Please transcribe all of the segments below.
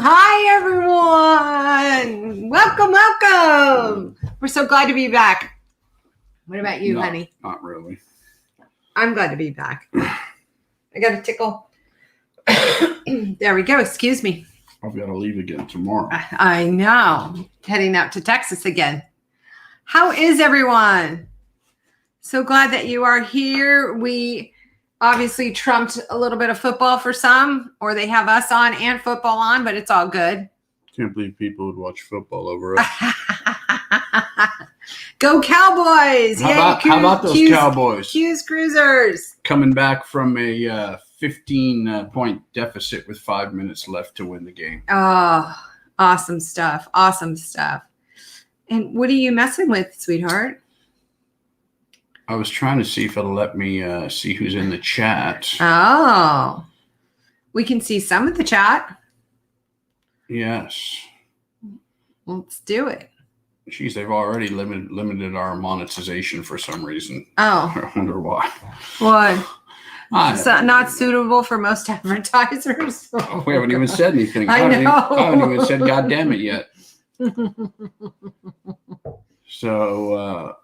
Hi, everyone. Welcome. We're so glad to be back. What about you, honey? Not really. I'm glad to be back. I got a tickle. There we go. Excuse me. I've got to leave again tomorrow. I know. Heading out to Texas again. How is everyone? So glad that you are here. We obviously trumped a little bit of football for some, or they have us on and football on, but it's all good. Can't believe people would watch football over us. Go Cowboys! How about those Cowboys? Q's Cruisers. Coming back from a 15-point deficit with 5 minutes left to win the game. Oh, awesome stuff. Awesome stuff. And what are you messing with, sweetheart? I was trying to see if it'll let me see who's in the chat. Oh, we can see some of the chat. Yes. Let's do it. Jeez, they've already limited our monetization for some reason. Oh. I wonder why. What? Not suitable for most advertisers. Oh, we haven't even said anything. I know. I haven't even said God damn it yet. So,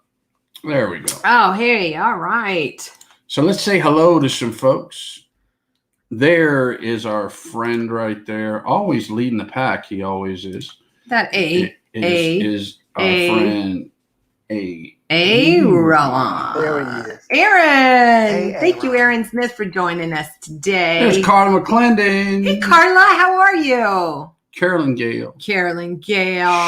there we go. Oh, hey. All right. So let's say hello to some folks. There is our friend right there. Always leading the pack. He always is. That is our friend Roland. Aaron. Thank you, Aaron Smith, for joining us today. There's Carla McClendon. Hey, Carla. How are you? Carolyn Gale. Cheryl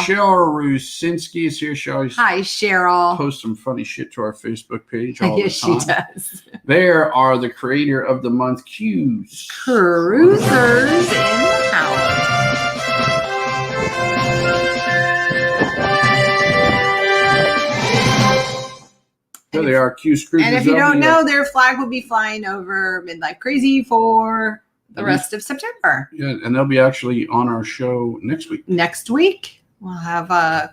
Rusinski is here. She always Hi, Cheryl. posts some funny shit to our Facebook page all the time. She does. There are the creator of the month, Q's Cruisers in the house. There they are, Q's Cruisers. And if you don't know, their flag will be flying over Midlife Crazy for the rest of September. Yeah, and they'll be actually on our show next week. Next week, we'll have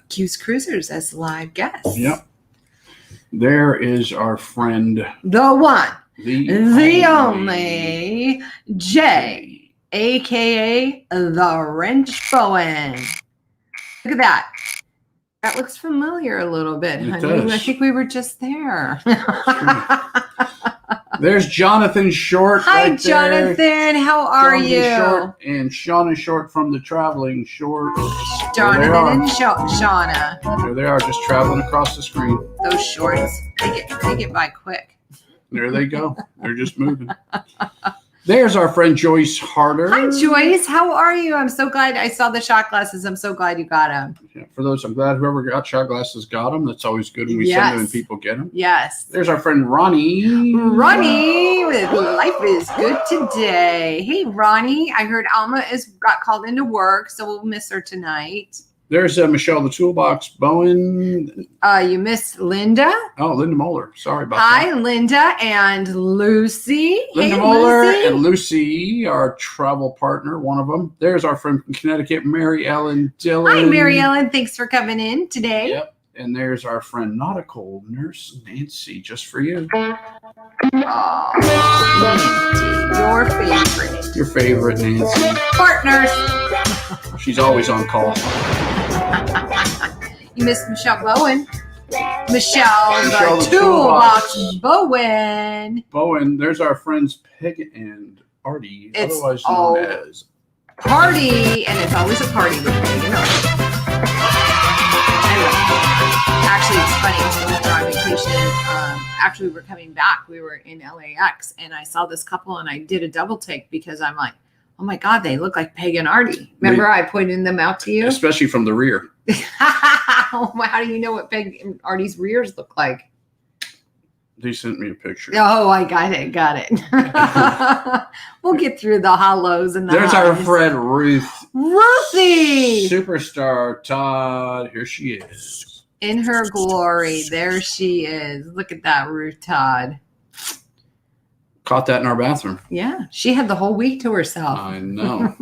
Q's Cruisers as live guests. Yep. There is our friend. The one. The only Jay, a.k.a. the Wrench Bowen. Look at that. That looks familiar a little bit, honey. Does. I think we were just there. There's Jonathan Short. Hi, right Jonathan. There. How are Jonathan you? Short and Shauna Short from the Traveling Shorts. Jonathan and Shauna. There they are, just traveling across the screen. Those shorts, they get by quick. There they go. They're just moving. There's our friend Joyce Harder. Hi, Joyce. How are you? I'm so glad I saw the shot glasses. I'm so glad you got them. Yeah, for those, I'm glad whoever got shot glasses got them. That's always good when we send them and people get them. Yes. There's our friend Ronnie. Ronnie with Life is Good Today. Hey, Ronnie. I heard Alma got called into work, so we'll miss her tonight. There's Michelle the Toolbox Bowen. You missed Linda. Oh, Linda Moeller. Sorry about Hi, that. Linda and Lucy. Linda hey, Moeller Lucy. and Lucy, our travel partner, one of them. There's our friend from Connecticut, Mary Ellen Dillon. Hi, Mary Ellen. Thanks for coming in today. Yep. And there's our friend nautical nurse, Nancy, just for you. Oh, Nancy, your favorite. Your favorite, Nancy. Partners. She's always on call. You missed Michelle Bowen. Michelle the the Toolbox Bowen. Bowen, there's our friends Peg and Artie, It's otherwise known as Party, and it's always a party with Peg and Artie. Actually, it's funny. So we were on vacation. Actually, we were coming back. We were in LAX, and I saw this couple, and I did a double take because I'm like, oh my God, they look like Peg and Artie. Remember I pointed them out to you? Especially from the rear. How do you know what Peg and Artie's rears look like? They sent me a picture. Oh, I got it. We'll get through the hollows and the There's highs. our friend Ruth. Ruthie! Superstar Todd. Here she is. In her glory. There she is. Look at that, Ruth Todd. Caught that in our bathroom. Yeah, she had the whole week to herself. I know.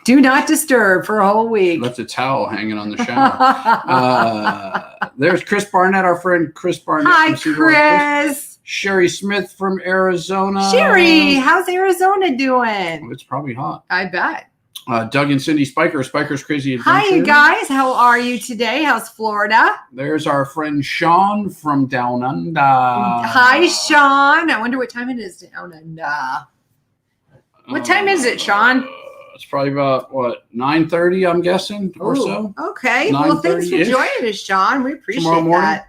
Do not disturb for a whole week. Left a towel hanging on the shower. There's Chris Barnett, our friend Chris Barnett. Hi, Chris. Sherry Smith from Arizona. Sherry, how's Arizona doing? Well, it's probably hot. I bet. Doug and Cindy Spiker, Spiker's Crazy Adventure. Hi, you guys. How are you today? How's Florida? There's our friend Sean from Down Under. Hi, Sean. I wonder what time it is down under. What time is it, Sean? It's probably about, 9:30, I'm guessing, or so. Okay. Well, thanks for 9:30-ish. joining us, Sean. We appreciate Tomorrow morning. that.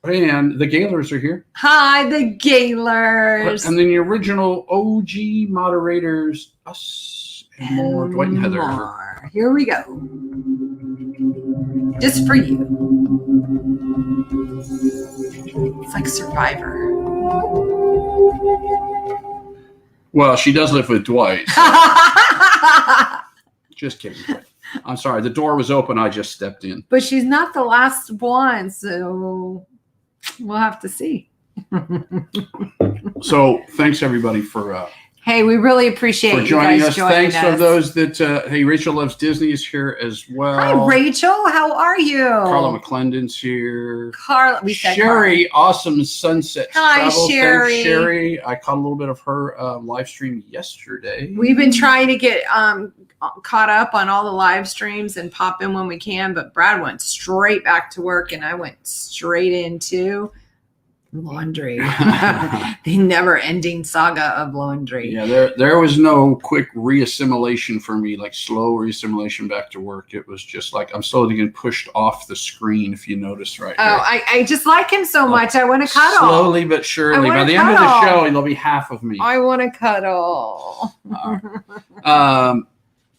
And the Gaylors are here. Hi, the Gaylors. And then the original OG moderators, us and more, Dwight and Heather. More. Here we go. Just for you. It's like Survivor. Well, she does live with Dwight. Just kidding. I'm sorry. The door was open. I just stepped in. But she's not the last one, so we'll have to see. So thanks, everybody, for hey, we really appreciate you joining guys us. joining Thanks us. for those that, hey, Rachel Loves Disney is here as well. Hi, Rachel. How are you? Carla McClendon's here. Carla, we said Sherry, Awesome Sunset Hi, Travel. Sherry. Thanks, Sherry. I caught a little bit of her live stream yesterday. We've been trying to get caught up on all the live streams and pop in when we can, but Brad went straight back to work and I went straight into laundry. The never-ending saga of laundry. Yeah, there was no quick reassimilation for me, like slow reassimilation back to work. It was just like I'm slowly getting pushed off the screen, if you notice right Oh, here. I just like him so much. I want to cuddle. Slowly but surely. By the end of the show, there'll be half of me. I want to cuddle.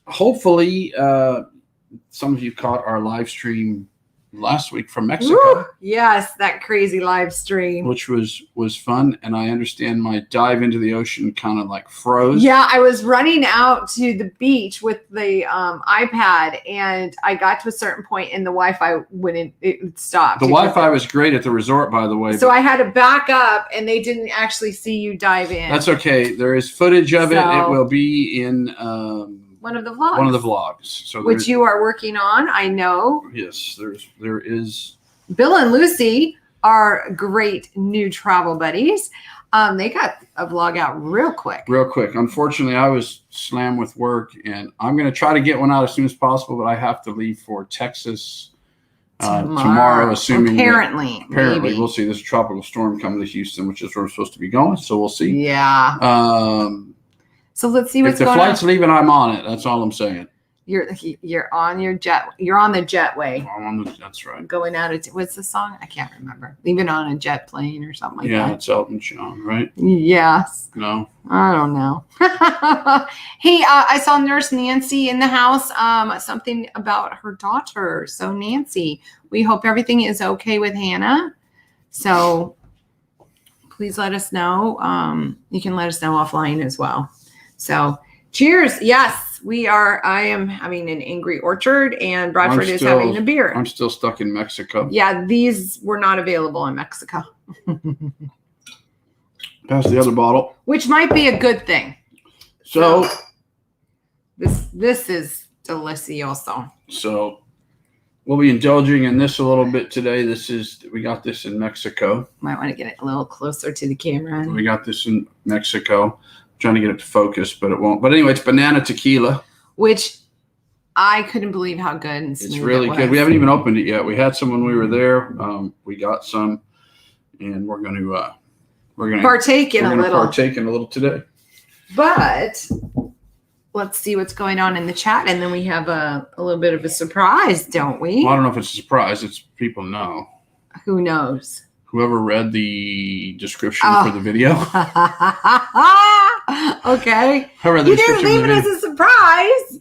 Hopefully, some of you caught our live stream last week from Mexico. Woo! Yes, that crazy live stream. Which was fun, and I understand my dive into the ocean kind of like froze. Yeah, I was running out to the beach with the iPad, and I got to a certain point, and the Wi-Fi wouldn't. It stopped. The Wi-Fi was great at the resort, by the way. So I had to back up, and they didn't actually see you dive in. That's okay. There is footage of it. It will be in one of the vlogs. One of the vlogs. So which you are working on, I know. Yes, there is. Bill and Lucy are great new travel buddies. They got a vlog out real quick. Real quick. Unfortunately, I was slammed with work, and I'm going to try to get one out as soon as possible, but I have to leave for Texas tomorrow, assuming. Apparently, maybe. We'll see. There's a tropical storm coming to Houston, which is where we're supposed to be going, so we'll see. Yeah. So let's see what's going on. If the flight's leaving, I'm on it. That's all I'm saying. You're on your jet. You're on the jetway. That's right. Going out of what's the song? I can't remember. Leaving on a jet plane or something like that. Yeah, it's Elton John, right? Yes. No. I don't know. Hey, I saw Nurse Nancy in the house. Something about her daughter. So Nancy, we hope everything is okay with Hannah. So please let us know. You can let us know offline as well. So cheers. Yes, we are. I am having an Angry Orchard and Bradford is having a beer. I'm still stuck in Mexico. Yeah, these were not available in Mexico. Pass the other bottle. Which might be a good thing. So this is delicioso. So we'll be indulging in this a little bit today. We got this in Mexico. Might want to get it a little closer to the camera. We got this in Mexico. Trying to get it to focus, but it won't. But anyway, it's banana tequila, which I couldn't believe how good and smooth it's really good. We haven't even opened it yet. We had some when we were there. We got some, and we're going to partake in a little today. But let's see what's going on in the chat, and then we have a little bit of a surprise, don't we? Well, I don't know if it's a surprise. It's people know. Who knows? Whoever read the description for the video. Okay. You didn't leave it as a surprise.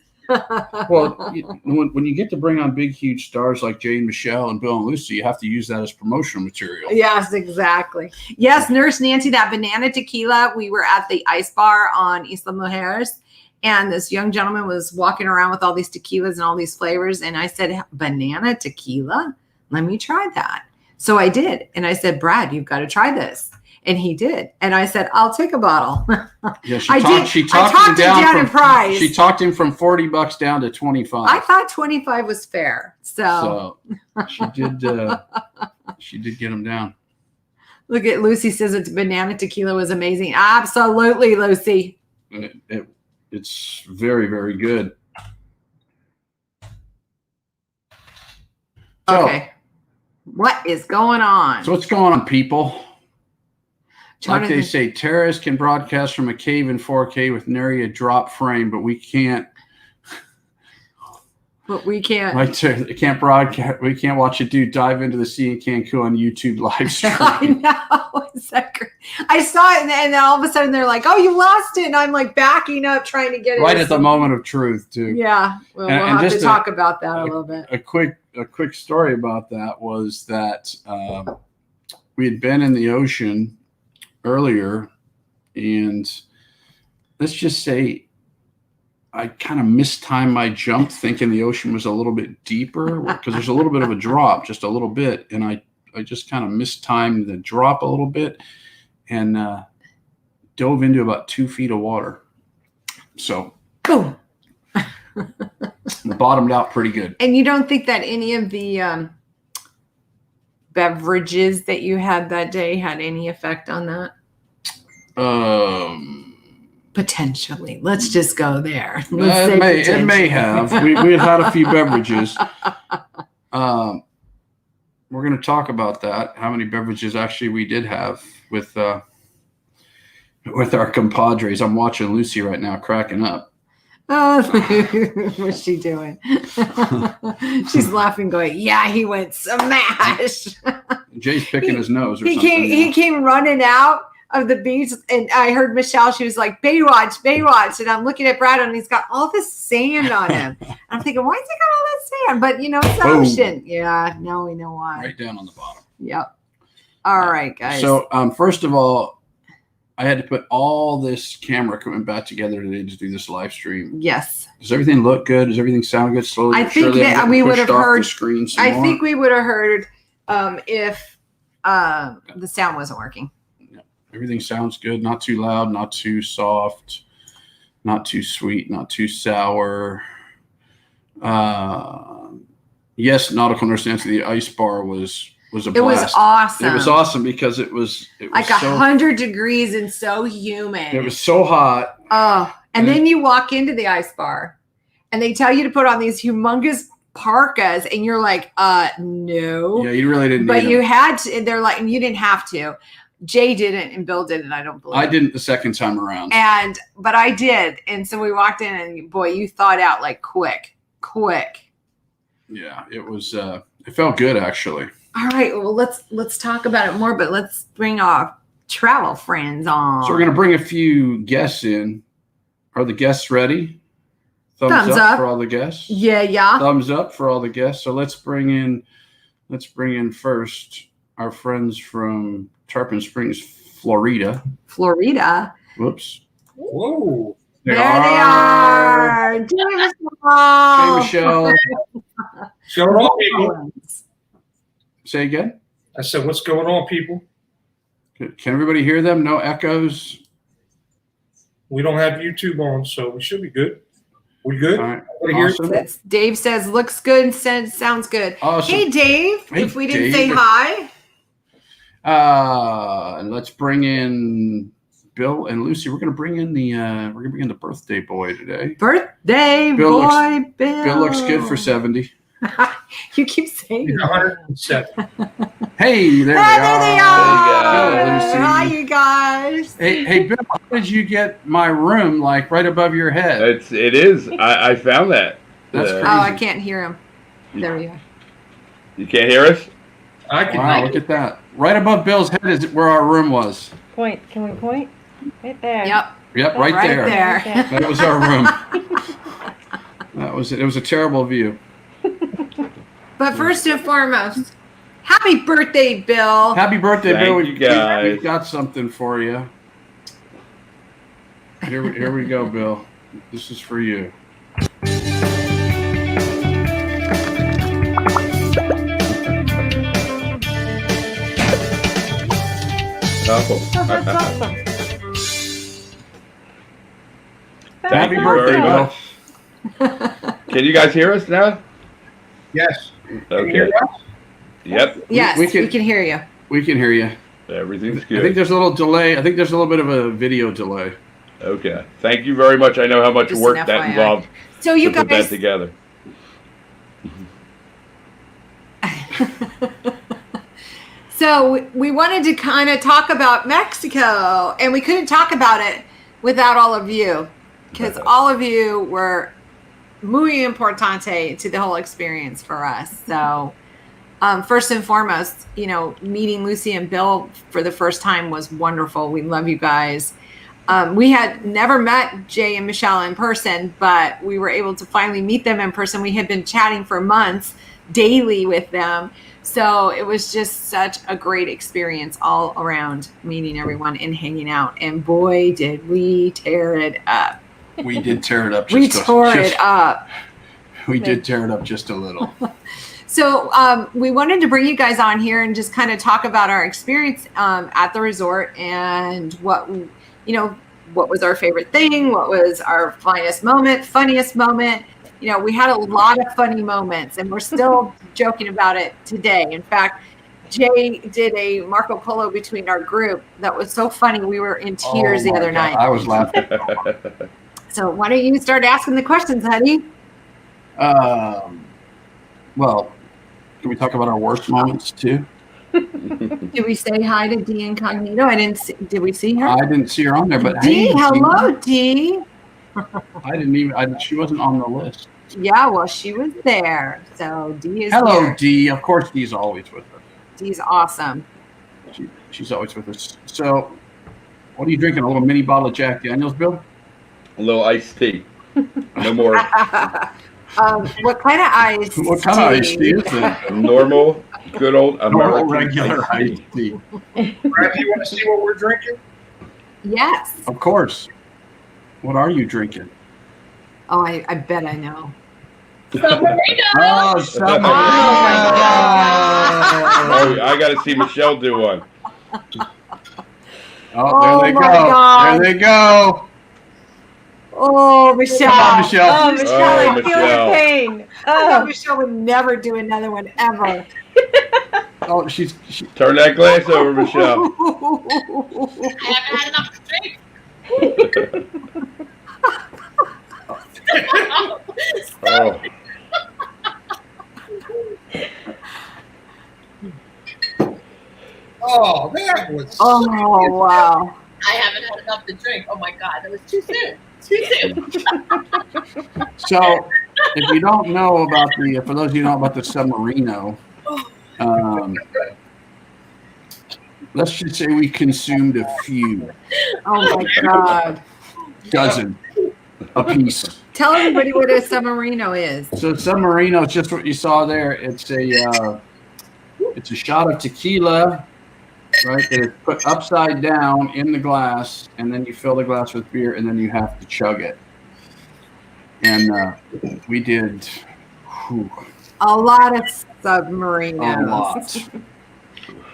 Well, when you get to bring on big, huge stars like Jay and Michelle and Bill and Lucy, you have to use that as promotional material. Yes, exactly. Yes, Nurse Nancy, that banana tequila. We were at the ice bar on Isla Mujeres, and this young gentleman was walking around with all these tequilas and all these flavors. And I said, banana tequila? Let me try that. So I did. And I said, Brad, you've got to try this. And he did. And I said, I'll take a bottle. Yeah, she talked him down in price. She talked him from $40 down to $25. I thought 25 was fair. So she did get him down. Look at Lucy says it's banana tequila was amazing. Absolutely, Lucy. it's very, very good. So, Okay. What is going on? So what's going on, people? Jonathan. Like they say, terrorists can broadcast from a cave in 4K with nary a drop frame, but we can't. But we can't. Like they can't broadcast. We can't watch a dude dive into the sea in Cancun on YouTube live stream. I know. Is that great? I saw it, and then all of a sudden they're like, "Oh, you lost it," and I'm like backing up, trying to get it right at the moment of truth, too. Yeah, well, we'll have to talk about that a little bit. A quick story about that was that we had been in the ocean earlier, and let's just say I kind of mistimed my jump, thinking the ocean was a little bit deeper because there's a little bit of a drop, just a little bit, and I just kind of mistimed the drop a little bit and dove into about 2 feet of water. So boom. Bottomed out pretty good. And you don't think that any of the beverages that you had that day had any effect on that? Potentially. Let's just go there. It may have. We had a few beverages. We're going to talk about that. How many beverages actually we did have with our compadres. I'm watching Lucy right now, cracking up. Oh, what's she doing? She's laughing, going, "Yeah, he went smash." Jay's picking his nose. Or he something. He came running out of the beach, and I heard Michelle. She was like, Baywatch," and I'm looking at Brad, and he's got all this sand on him. I'm thinking, why has he got all that sand? But it's the ocean. Yeah, now we know why. Right down on the bottom. Yep. All right, guys. So, first of all, I had to put all this camera equipment back together today to do this live stream. Yes. Does everything look good? Does everything sound good? Slowly. I think that we would have heard. I think we would have heard if the sound wasn't working. Everything sounds good. Not too loud, not too soft, not too sweet, not too sour. Yes, nautical nurse Nancy, the ice bar was a blast. It was awesome. It was awesome because it was like 100 degrees and so humid. It was so hot. Oh, and then you walk into the ice bar and they tell you to put on these humongous parkas and you're like, no. Yeah, you really didn't. But you had to. They're like, and you didn't have to. Jay didn't and Bill didn't, I don't believe. I didn't the second time around. But I did. And so we walked in and boy, you thawed out like quick. Yeah, it was it felt good actually. All right, well let's talk about it more, but let's bring our travel friends on. So we're gonna bring a few guests in. Are the guests ready? Thumbs up for all the guests. Yeah. Thumbs up for all the guests. So let's bring in first our friends from Tarpon Springs, Florida. Whoops. Whoa. There they are. Hey, Michelle. What's going on, people? Say again? I said, what's going on, people? Can everybody hear them? No echoes? We don't have YouTube on, so we should be good. We good? All right. Awesome. Dave says, looks good and says, sounds good. Awesome. Hey, Dave. Hey, if we didn't Dave. say hi. And let's bring in Bill and Lucy. We're gonna bring in the birthday boy today. Birthday Bill boy, Bill. Bill looks good for 70. You keep saying He's that. 107. Hey, there they Hey, are. there they are. Bill, Lucy. Hi, you guys. Hey, Bill, how did you get my room like right above your head? It is. I found that. That's Oh, crazy. I can't hear him. There we are. You can't hear us? I can Wow, look at that. Right above Bill's head is where our room was. Point. Can we point? Right there. Yep, Yep, right there. there. That was our room. It was a terrible view. But first and foremost, happy birthday, Bill. Happy birthday, Thank Bill. you, guys. We've got something for you. Here we go, Bill. This is for you. That's awesome. Happy you birthday, very Bill. much. Can you guys hear us now? Yes. Okay. Yep. Yes, we we can- can hear you. We can hear you. Everything's I think good. there's a little delay. I think there's a little bit of a video delay. Okay. Thank you very much. I know how much Just work an that FYI. involved So you to put that guys, together. so we wanted to kind of talk about Mexico, and we couldn't talk about it without all of you, because all of you were muy importante to the whole experience for us. So first and foremost, meeting Lucy and Bill for the first time was wonderful. We love you guys. We had never met Jay and Michelle in person, but we were able to finally meet them in person. We had been chatting for months daily with them. So it was just such a great experience all around, meeting everyone and hanging out. And boy, did we tear it up. We did tear it up. We tore it up. We did tear it up just a little. So we wanted to bring you guys on here and just kind of talk about our experience at the resort, and what was our favorite thing, what was our funniest moment. We had a lot of funny moments, and we're still joking about it today. In fact, Jay did a Marco Polo between our group that was so funny. We were in tears the other night. I was laughing. So why don't you start asking the questions, honey? Well, can we talk about our worst moments too? Did we say hi to Dee Incognito? I didn't see. Did we see her? I didn't see her on there, but Dee, hey, hello, Dee. I didn't even. She wasn't on the list. Yeah, well, she was there. So Dee is Hello, here. Dee. Of course, Dee's always with us. Dee's awesome. She's always with us. So, what are you drinking? A little mini bottle of Jack Daniels, Bill? A little iced tea. No more. What kind of ice? What kind of iced tea is it? Normal, good old American Regular iced iced tea. Brad, do you want to see what we're drinking? Yes. Of course. What are you drinking? Oh, I bet I know. Oh, summer. Oh, my Oh, I got to see Michelle do one. Oh, there they my go. God. There they go. Oh, Michelle. Come on, Michelle. Oh, Michelle, I feel Michelle. the pain. I thought Oh, Michelle would never do another one ever. Oh, she Turn that glass over, Michelle. I haven't had enough to drink. Oh. Oh, that was. Oh, wow. I haven't had enough to drink. Oh my God, that was too soon. Too soon. So, if you don't know about for those of you who know about the submarino, let's just say we consumed a few Oh, my God. dozen a piece. Tell everybody what a submarino is. So, submarino is just what you saw there. It's a shot of tequila, right? That is put upside down in the glass, and then you fill the glass with beer, and then you have to chug it. And we did A lot of a submarinos. lot.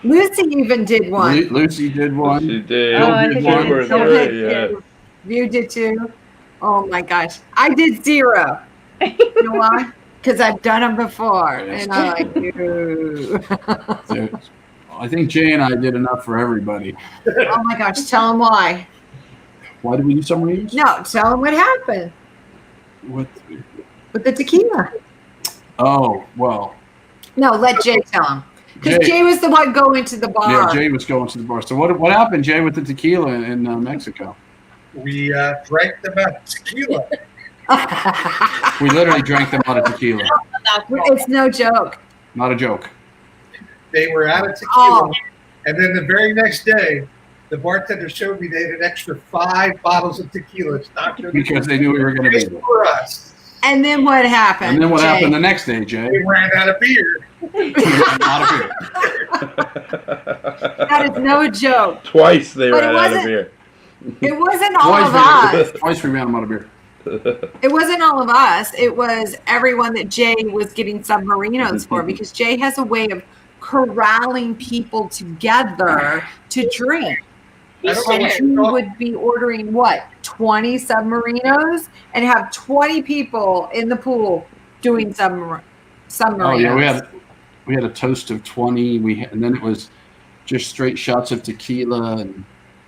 Lucy even did one. Lucy did one. She did. Oh, I Two think I or did. So three, did yeah. too. You did too. Oh my gosh, I did 0. You know why? Because I've done them before, and I like you. So, I think Jay and I did enough for everybody. Oh my gosh, tell them why. Why did we do submarines? No, tell them what happened With with the tequila. Oh, well. No, let Jay tell them. Because Jay. Jay was the one going to the bar. Yeah, Jay was going to the bar. So what happened, Jay, with the tequila in Mexico? We drank them out of tequila. We literally drank them out of tequila. It's no joke. Not a joke. They were out of tequila. Oh. And then the very next day, the bartender showed me they had an extra 5 bottles of tequila. Stocked Because they knew we were going to just be there. for us. And then what happened? And then what Jay? happened the next day, Jay? We ran out of beer. Not a beer. That is no joke. Twice they But it ran out of wasn't- beer. It wasn't all of us. Twice we ran out of beer. It wasn't all of us. It was everyone that Jay was getting submarinos for, because Jay has a way of corralling people together to drink. I don't know And what he you call- would be ordering 20 submarinos and have 20 people in the pool doing submarinos. Oh yeah, we had a toast of 20. And then it was just straight shots of tequila, and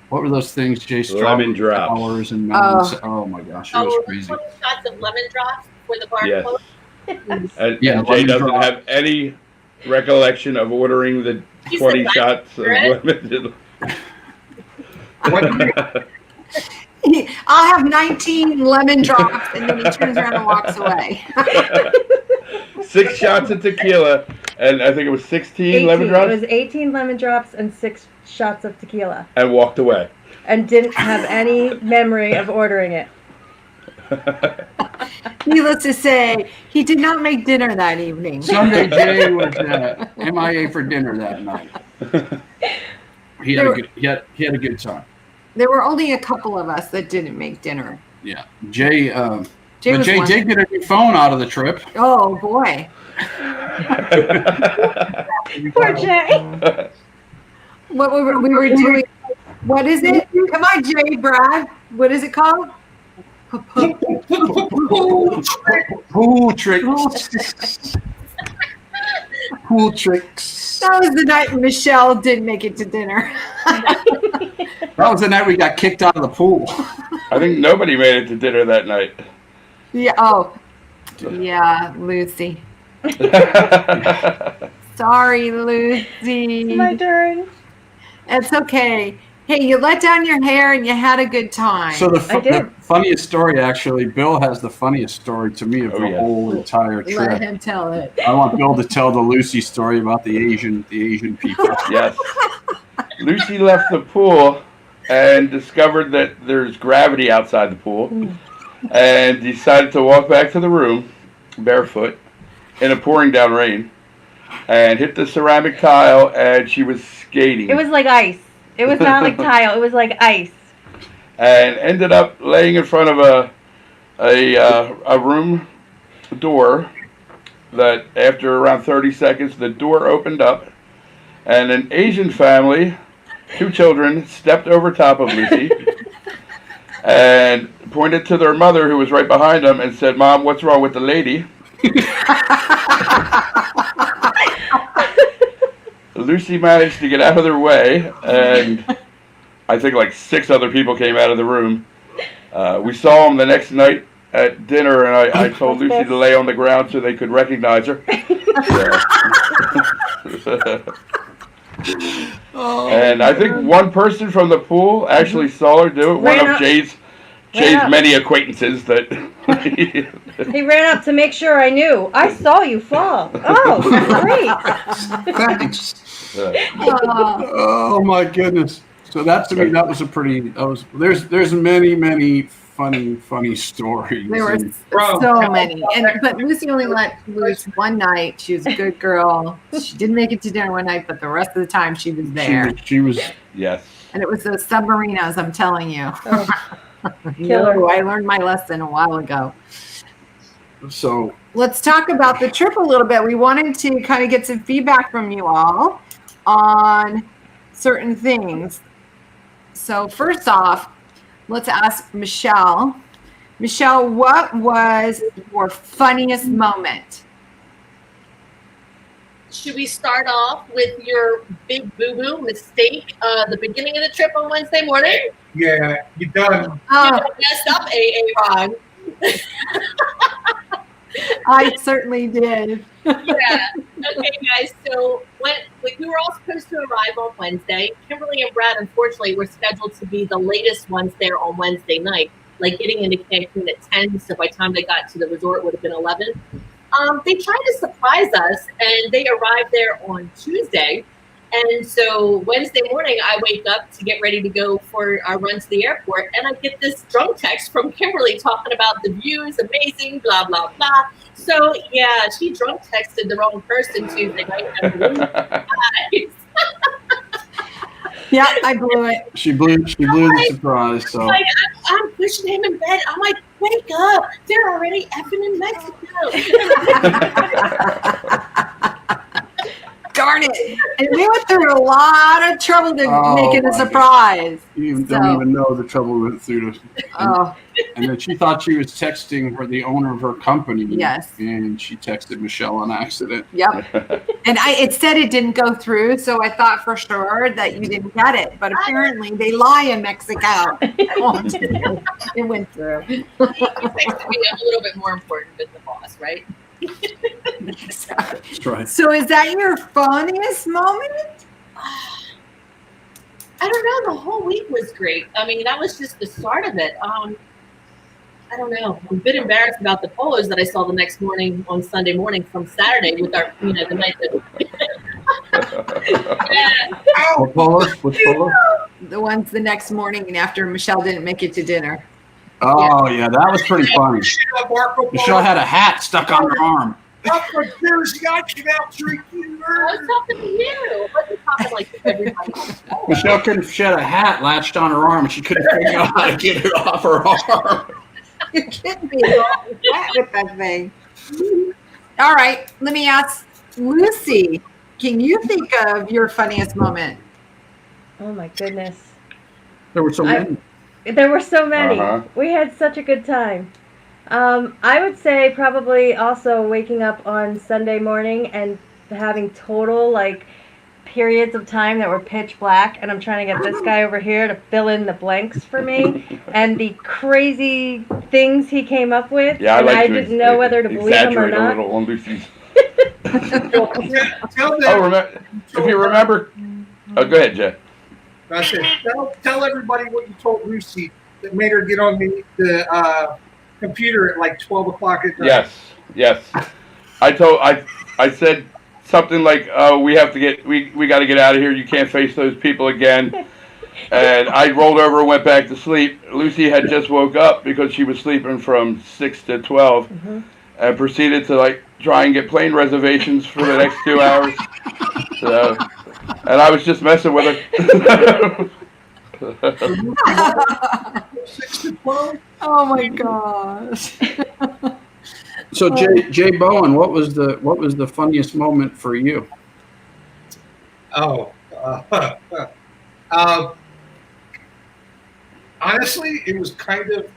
what were those things, Jay? Lemon drops. Flowers and mountains. Oh my gosh, it was crazy. 20 shots of lemon drops before the bar Yes. closed. And Yeah, Jay lemon doesn't drops. have any recollection of ordering the You 20 said shots of lemon. I'll have 19 lemon drops, and then he turns around and walks away. 6 shots of tequila, and I think it was 16 lemon It drops, was 18 lemon drops and 6 shots of tequila, and walked away. and didn't have any memory of ordering it. Needless to say, he did not make dinner that evening. Sunday Jay was MIA for dinner that night. He had a good time. There were only a couple of us that didn't make dinner. Yeah, Jay. Jay But was Jay one. did get a new phone out of the trip. Oh boy! Poor Jay. What we were doing? What is it? Come on, Jay, Brad. What is it called? Pool tricks. Pool tricks. That was the night Michelle didn't make it to dinner. That was the night we got kicked out of the pool. I think nobody made it to dinner that night. Yeah. Oh. Yeah, Lucy. Sorry, Lucy. My turn. It's okay. Hey, you let down your hair and you had a good time. So the I did. funniest story, actually, Bill has the funniest story to me of Oh, the yeah. whole entire Let trip. him tell it. I want Bill to tell the Lucy story about the Asian people. Yes. Lucy left the pool and discovered that there's gravity outside the pool and decided to walk back to the room barefoot in a pouring down rain and hit the ceramic tile, and she was skating It was like ice. It was not like tile. It was like ice. and ended up laying in front of a room door that after around 30 seconds the door opened up and an Asian family, 2 children, stepped over top of Lucy and pointed to their mother, who was right behind them, and said, "Mom, what's wrong with the lady?" Lucy managed to get out of their way, and I think like 6 other people came out of the room. We saw them the next night at dinner, and I told Lucy to lay on the ground so they could recognize her. And I think one person from the pool actually saw her do it. One Ran of up. Jay's up. many acquaintances that. He ran up to make sure I knew. I saw you fall. Oh, great. Thanks. Oh, Oh my goodness. So that to me, that was a pretty. There's many funny stories. there were And so many. But Lucy only let loose one night. She was a good girl. She didn't make it to dinner one night, but the rest of the time she was there. she was. Yes. And it was those submarinos, I'm telling you. Oh, killer. No, I learned my lesson a while ago. So Let's talk about the trip a little bit. We wanted to kind of get some feedback from you all on certain things. So first off, let's ask Michelle. Michelle, what was your funniest moment? Should we start off with your big boo-boo mistake the beginning of the trip on Wednesday morning? Yeah, you done. You Oh, messed up, Ron. I certainly did. Yeah. Okay, guys. So we were all supposed to arrive on Wednesday. Kimberly and Brad, unfortunately, were scheduled to be the latest ones there on Wednesday night, like getting into Cancun at 10. So by the time they got to the resort, it would have been 11. They tried to surprise us, and they arrived there on Tuesday. And so Wednesday morning, I wake up to get ready to go for our run to the airport, and I get this drunk text from Kimberly talking about the views, amazing, blah, blah, blah. So, yeah, she drunk texted the wrong person Tuesday night. And blew my eyes. Yeah, I blew it. she blew the surprise. So Like, I'm pushing him in bed. I'm like, wake up. They're already effing in Mexico. darn it. And we went through a lot of trouble to make it a my surprise. You So- don't even know the trouble we went through. Oh, And then she thought she was texting her the owner of her company. Yes. And she texted Michelle on accident. yep. And it said it didn't go through, so I thought for sure that you didn't get it. But apparently they lie in Mexico. It went through. Things to be a little bit more important than the boss, right? That's right. So is that your funniest moment? I don't know. The whole week was great. I mean, that was just the start of it. I don't know. I'm a bit embarrassed about the polos that I saw the next morning on Sunday morning from Saturday with our, the night that. Yeah. What polos? Which polos? The ones the next morning and after Michelle didn't make it to dinner. Oh, yeah, that was pretty funny. Shit up, Marco Michelle Polo. had a hat stuck on her arm. Up for Jersey, I can out drink you. I was talking to you. I wasn't talking like everybody else. Michelle she had a hat latched on her arm and she couldn't figure out how to get it off her arm. You're kidding me. What with that thing? All right, let me ask Lucy. Can you think of your funniest moment? Oh my goodness. There were so many. There were so many. Uh-huh. We had such a good time. I would say probably also waking up on Sunday morning and having total like periods of time that were pitch black, and I'm trying to get this guy over here to fill in the blanks for me, and the crazy things he came up with. Yeah, I and like I to didn't know whether to believe him or exaggerate a not. little on Lucy's. Tell them. Oh, if you remember. Oh, go ahead, Jay. I said, tell everybody what you told Lucy that made her get on the computer at like 12 o'clock at night. Yes. I said something like, "Oh, we got to get out of here. You can't face those people again." And I rolled over and went back to sleep. Lucy had just woke up because she was sleeping from 6 to 12, and proceeded to try and get plane reservations for the next 2 hours. So, and I was just messing with her. 6 to 12? Oh my gosh. So Jay Bowen, what was the funniest moment for you? Oh. Honestly, it was kind of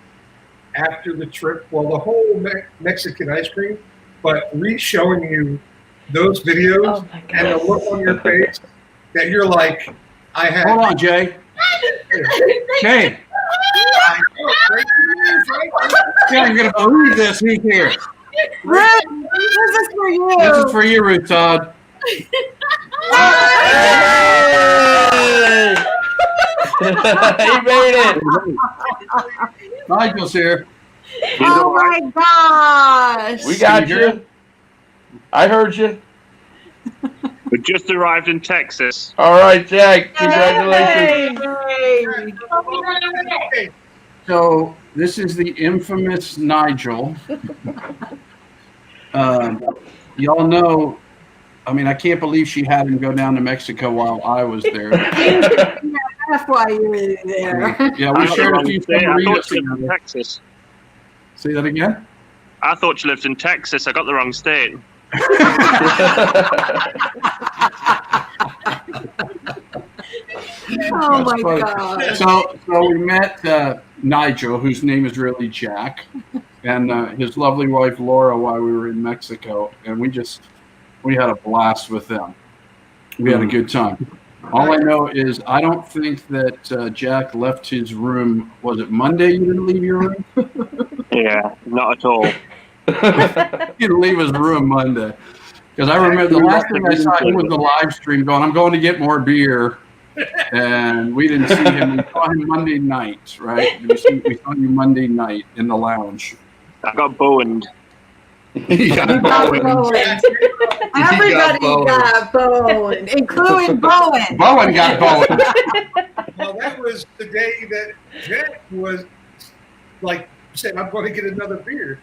after the trip. Well, the whole Mexican ice cream, but re-showing you those videos Oh my and the gosh. look on your face that you're like, I had. Hold on, Jay. Jay, Jay, I'm gonna believe this. Who's here? Ruth, this is for you. This is for you, Ruth Todd. He made it. Nigel's here. Oh my gosh. We got you. I heard you. We just arrived in Texas. All right, Jack. Congratulations. Yay. So this is the infamous Nigel. Y'all know. I mean, I can't believe she had him go down to Mexico while I was there. That's why you were there. Yeah, I we got shared the a few wrong state. I margaritas thought you lived in together. Texas. Say that again. I thought you lived in Texas. I got the wrong state. Oh my funny. gosh. So we met Nigel, whose name is really Jack, and his lovely wife Laura while we were in Mexico, and we had a blast with them. We had a good time. All I know is I don't think that Jack left his room. Was it Monday you didn't leave your room? Yeah, not at all. He didn't leave his room Monday. Because I remember the last thing I saw him was the live stream going, I'm going to get more beer. And we didn't see him. We saw him Monday night, right? We saw you Monday night in the lounge. I got boned. He got You got Bowen. Bowen. Everybody got Bowen, including Bowen. Bowen got Bowen. Well, that was the day that Jack was like saying, I'm going to get another beer.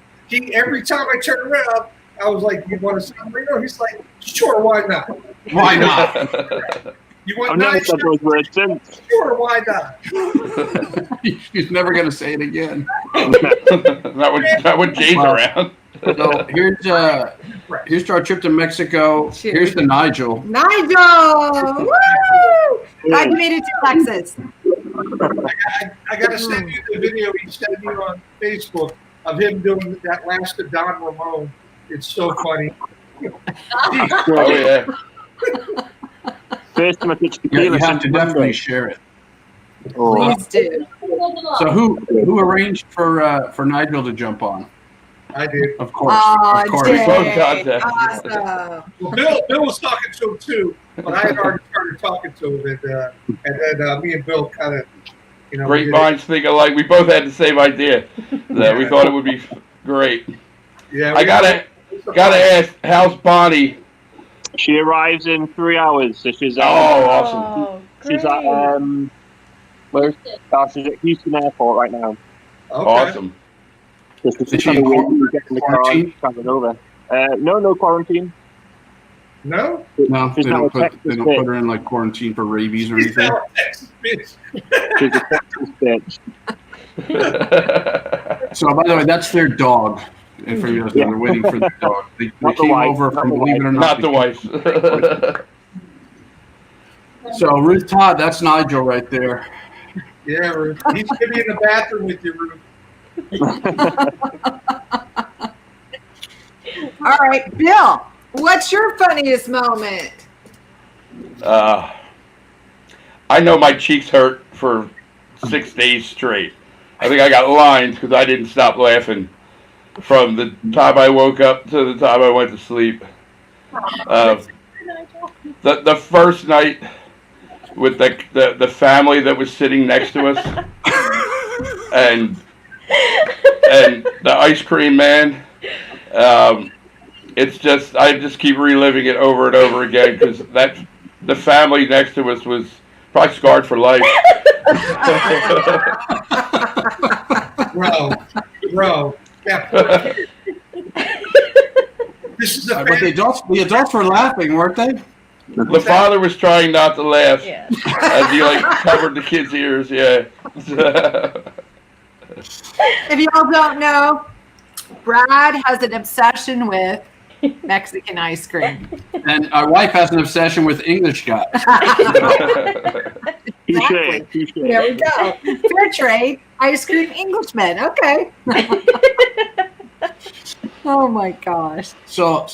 Every time I turned around, I was like, you want a San Marino? He's like, sure, why not? Why not? You want I've never nine said shots? those words since. Sure, why not? He's never going to say it again. Not when Jay's around. So here's to our trip to Mexico. Cheers. Here's to Nigel. Nigel! Woo! Glad you made it to Texas. I got to send you the video he sent me on Facebook of him doing that last to Don Ramon. It's so funny. Oh yeah. First time I pitched Yeah, you tequila have since to definitely Monday. share it. Oh, Please do. So who arranged for Nigel to jump on? I did. Of course. Oh, of course. Jay, Phone contact. awesome. Well, Bill was talking to him too, but I had already started talking to him, and then me and Bill kind of, Great we did- minds think alike. We both had the same idea. That we thought it would be great. Yeah, I gotta ask, how's Bonnie? she arrives in 3 hours, so she's Oh, at, awesome. Oh, she's at great. where's, she's at Houston Airport right now. Okay. Awesome. So she's Is she kind of in waiting to get in the car quarantine? and travel over. No quarantine. No, No, She's they not don't a put Texas bitch. her in like quarantine for rabies or he's anything. now a Texas bitch. She's a Texas bitch. So by the way, that's their dog. And for you guys, they're waiting for the dog. They Not the came wife, over not from, the believe it or not. Not they the came- wife. So Ruth Todd, that's Nigel right there. Yeah, Ruth. He's gonna be in the bathroom with you, Ruth. All right, Bill, what's your funniest moment? I know my cheeks hurt for 6 days straight. I think I got lines because I didn't stop laughing from the time I woke up to the time I went to sleep. The first night with the family that was sitting next to us, and the ice cream man. It's just I just keep reliving it over and over again because the family next to us was probably scarred for life. Bro. Yeah. This is a But the adults were laughing, weren't they? The father was trying not to laugh Yeah. as he covered the kids' ears. Yeah. If y'all don't know, Brad has an obsession with Mexican ice cream. And our wife has an obsession with English guys. Exactly. Touche. There we go. Fair trade, ice cream Englishmen. Okay. Oh my gosh. So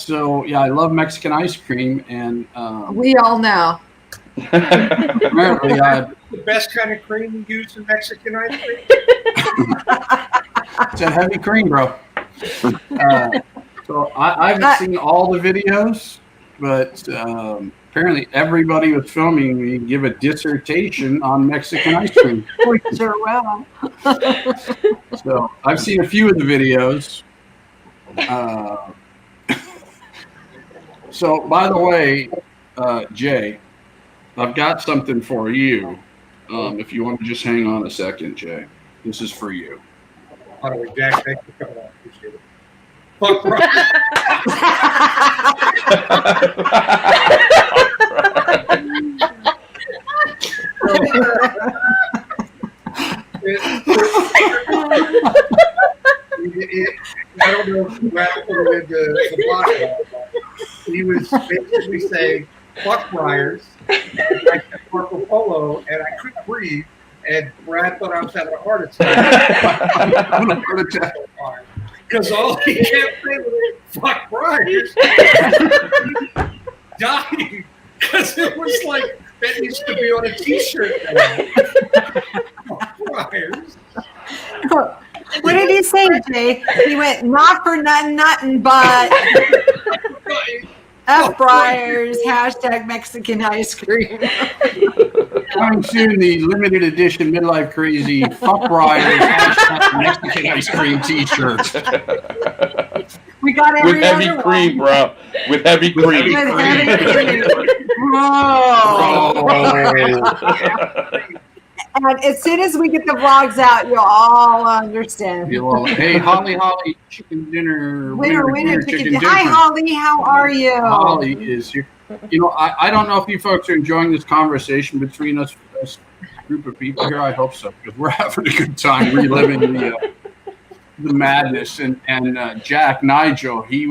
yeah, I love Mexican ice cream, and We all know. apparently the best kind of cream you use in Mexican ice cream. it's a heavy cream, bro. So I haven't seen all the videos, but apparently everybody was filming me give a dissertation on Mexican ice cream. We sure will. So I've seen a few of the videos. So by the way, Jay, I've got something for you. If you want to just hang on a second, Jay, this is for you. By the way, Jack, thanks for coming on. Appreciate it. Fuck I don't know if Brad put it in the block. He was basically saying, fuck Briars. And I said Marco Polo, and I couldn't breathe. And Brad thought I was having a heart attack. Because all he kept saying was, fuck Briars. Dying. Because it was like, that needs to be on a t-shirt now. Fuck Briars. What did he say, Jay? He went, not for nothing, but F Briars, hashtag Mexican ice cream. Coming soon, the limited edition Midlife Crazy Fuck Briars hashtag Mexican ice cream t-shirt. We got every With heavy other cream, one. bro. With heavy cream. With heavy cream. Whoa. And as soon as we get the vlogs out, you'll all understand. Hey, Holly, chicken dinner. Winner, chicken dinner. Hi, Holly. How are you? Holly is here. You know, I don't know if you folks are enjoying this conversation between us group of people here. I hope so, because we're having a good time reliving the madness, and Jack Nigel, he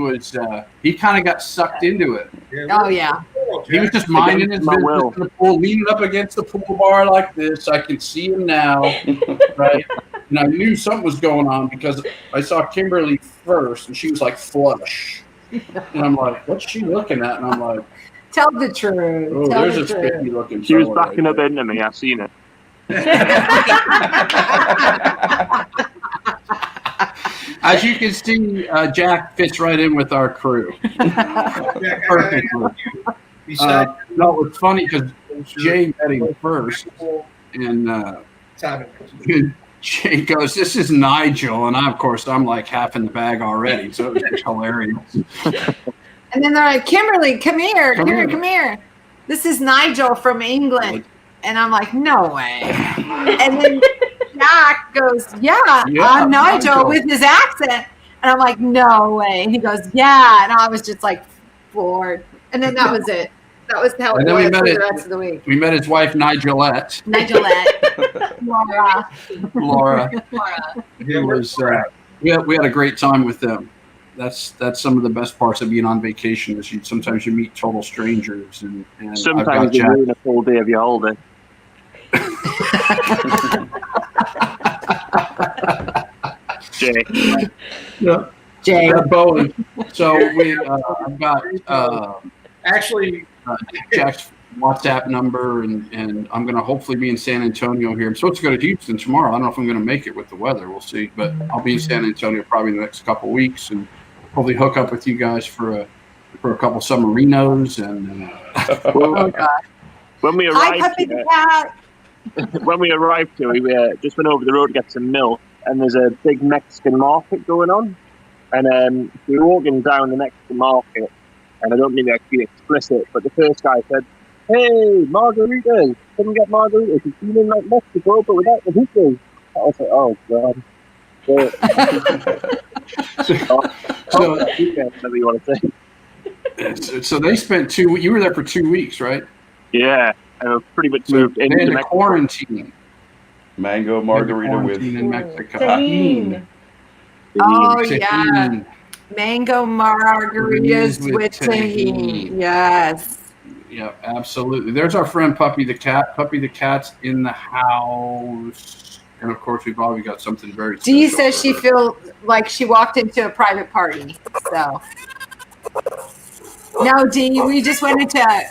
kind of got sucked into it. Oh yeah. He was just minding his My business will. in the pool, leaning up against the pool bar like this. I can see him now, right? And I knew something was going on because I saw Kimberly first, and she was like flush. And I'm like, what's she looking at? And I'm like, Tell the truth. oh, Tell there's the a truth. spiffy looking She was fella backing right up there. into me. I've seen it. As you can see, Jack fits right in with our crew. Jack, I gotta Perfectly. ask you, besides No, it's funny because Jay met him first, and time, Jay goes, "This is Nigel," and of course, I'm like half in the bag already, so it was just hilarious. And then they're like, Kimberly, come here. Come Come here. here. This is Nigel from England. And I'm like, no way. And then Jack goes, yeah, I'm Nigel with his accent. And I'm like, no way. And he goes, yeah. And I was just like floored. And then that was it. That was how it And then was we met for it- the rest of the week. We met his wife, Nigelette, Nigelette, Laura. Yeah, It was, we had a great time with them. That's some of the best parts of being on vacation is sometimes you meet total strangers, and I've got Sometimes you Jack. ruin a full day of your holiday. Jay. Yeah. Jay. Bowen. So I've got actually, Jack's WhatsApp number, and I'm going to hopefully be in San Antonio here. I'm supposed to go to Houston tomorrow. I don't know if I'm going to make it with the weather. We'll see. But I'll be in San Antonio probably in the next couple of weeks, and hopefully hook up with you guys for a couple submarinos. And Oh, God. When we Hi, arrived puppy here, the cat. when we arrived here, we just went over the road to get some milk, and there's a big Mexican market going on. And we were walking down the Mexican market, and I don't mean to be explicit, but the first guy said, "Hey, margaritas! Come and get margaritas. You've been in like Mexico, but without the hookahs." I was like, "Oh God." Whatever you want to say. so they spent 2. You were there for 2 weeks, right? Yeah, and I've pretty much So moved they into had to Mexico. quarantine. Mango margarita with in Mexico. Tahine. Oh, Tahine. yeah. Mango margaritas with tahini. Yes. Yeah, absolutely. There's our friend Puppy the cat. Puppy the cat's in the house, and of course we've always got something very. Dee special says for she her. feels like she walked into a private party. So, no, Dee, we just wanted to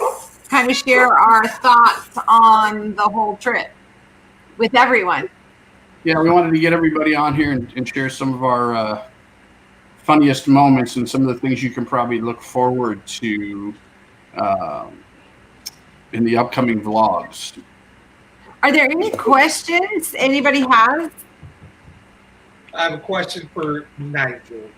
kind of share our thoughts on the whole trip with everyone. Yeah, we wanted to get everybody on here and share some of our funniest moments and some of the things you can probably look forward to in the upcoming vlogs. Are there any questions anybody has? I have a question for Nigel.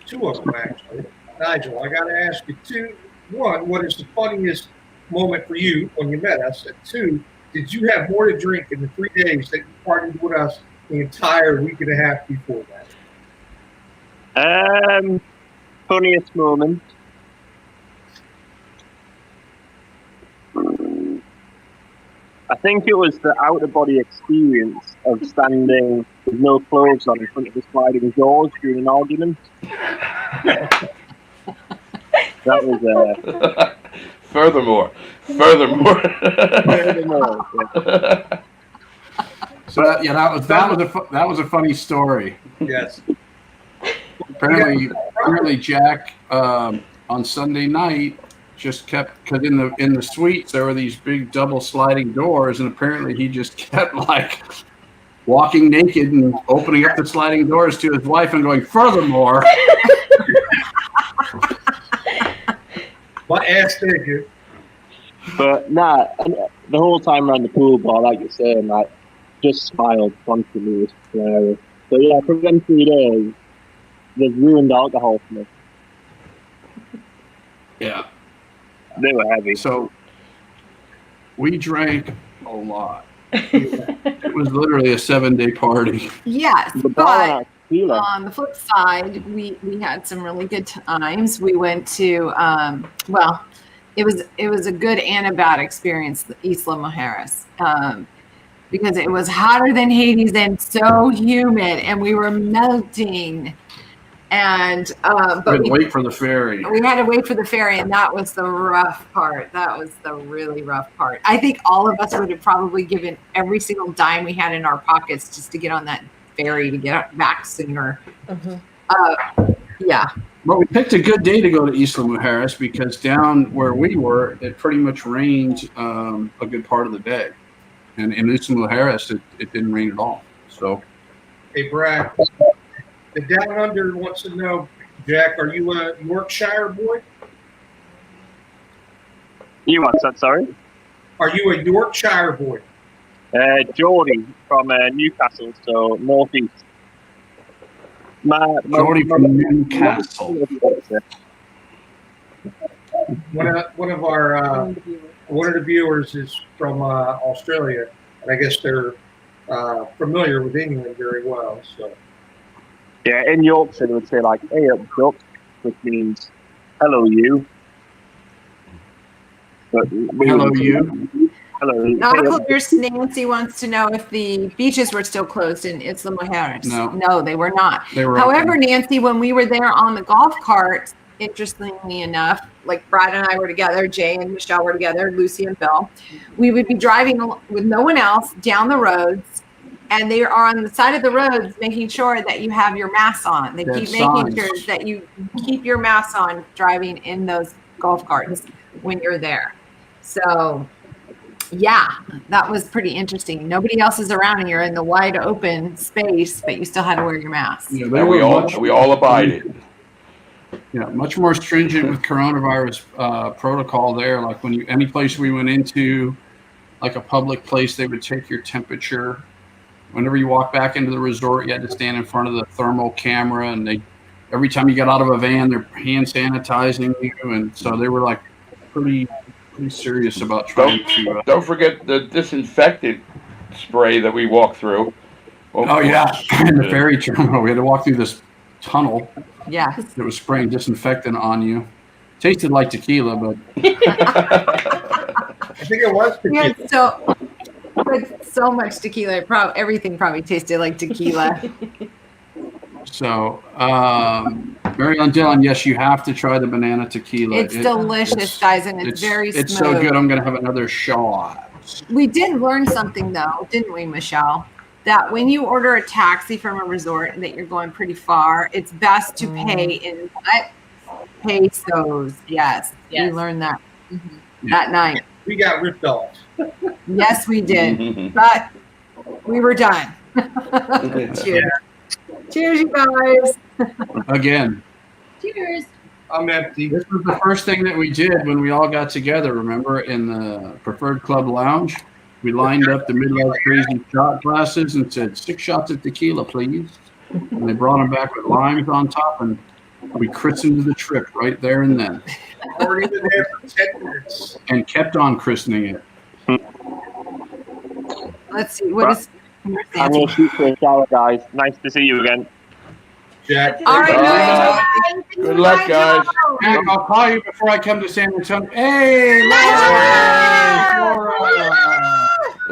2 of them, actually. Nigel, I got to ask you 2. 1, what is the funniest moment for you when you met us? And 2, did you have more to drink in the 3 days that you partied with us the entire week and a half before that? Funniest moment. I think it was the out-of-body experience of standing with no clothes on in front of the sliding doors during an argument. That was Furthermore. furthermore. Yeah. So that was a funny story. Yes. Apparently Jack on Sunday night just kept, because in the suites there were these big double sliding doors, and apparently he just kept like walking naked and opening up the sliding doors to his wife and going, "Furthermore." My ass naked. But nah, and the whole time around the pool bar, like you're saying, like just smiled constantly. It was hilarious. So yeah, for them 3 days, they've ruined alcohol for me. Yeah. They were heavy. So we drank a lot. It was literally a 7-day party. Yes, The bar but tequila. on the flip side, we had some really good times. We went to it was a good and a bad experience, the Isla Mujeres. because it was hotter than Hades and so humid, and we were melting. And but we wait for the ferry. We had to wait for the ferry, and that was the rough part. That was the really rough part. I think all of us would have probably given every single dime we had in our pockets just to get on that ferry to get back sooner. Yeah. But we picked a good day to go to Isla Mujeres because down where we were, it pretty much rained a good part of the day. And in Isla Mujeres, it didn't rain at all. So, Hey, Brad, the Down Under wants to know, Jack, are you a Yorkshire boy? You what's that, sorry? Are you a Yorkshire boy? Geordie from Newcastle, so northeast. Geordie from Newcastle. One of our one of the viewers is from Australia, and I guess they're familiar with England very well. So. Yeah, in Yorkshire they would say like "Hey up, duck," which means "Hello you." But Hello you. Hello. Nautical Nurse Nancy wants to know if the beaches were still closed in Isla Mujeres. No, they were not. They were However, open. Nancy, when we were there on the golf cart, interestingly enough, like Brad and I were together, Jay and Michelle were together, Lucy and Bill, we would be driving with no one else down the roads, and they are on the side of the roads making sure that you have your mask on. They keep making sure that you keep your mask on driving in those golf carts when you're there. So, yeah, that was pretty interesting. Nobody else is around, and you're in the wide open space, but you still had to wear your mask. Yeah, And we all abided. Yeah, much more stringent with coronavirus protocol there. Like any place we went into, like a public place, they would take your temperature. Whenever you walk back into the resort, you had to stand in front of the thermal camera, and every time you got out of a van, they're hand sanitizing you, and so they were like pretty serious about trying to. Don't forget the disinfectant spray that we walked through. Oh yeah, in the ferry terminal, we had to walk through this tunnel. Yeah, it was spraying disinfectant on you. Tasted like tequila, but I think it was tequila. Yeah, so much tequila. Everything probably tasted like tequila. So, Mary Ellen Dillon, yes, you have to try the banana tequila. It's delicious, guys, and it's very smooth. It's so good. I'm going to have another shot. We did learn something, though, didn't we, Michelle? That when you order a taxi from a resort and that you're going pretty far, it's best to pay in what? Pesos. Yes. We learned that that night. We got ripped off. Yes, we did. But we were done. Cheers. Cheers, you guys. Again. Cheers. I'm empty. This was the first thing that we did when we all got together, remember, in the Preferred Club Lounge. We lined up the midlife crazy shot glasses and said, 6 shots of tequila, please. And they brought them back with limes on top, and we christened the trip right there and then. Already been there for 10 minutes. And kept on christening it. Let's see. What is... I'm going to shoot for a shower, guys. Nice to see you again. Jack. All right, guys. Good luck, guys. Jack, I'll call you before I come to San Antonio. Hey, Laura!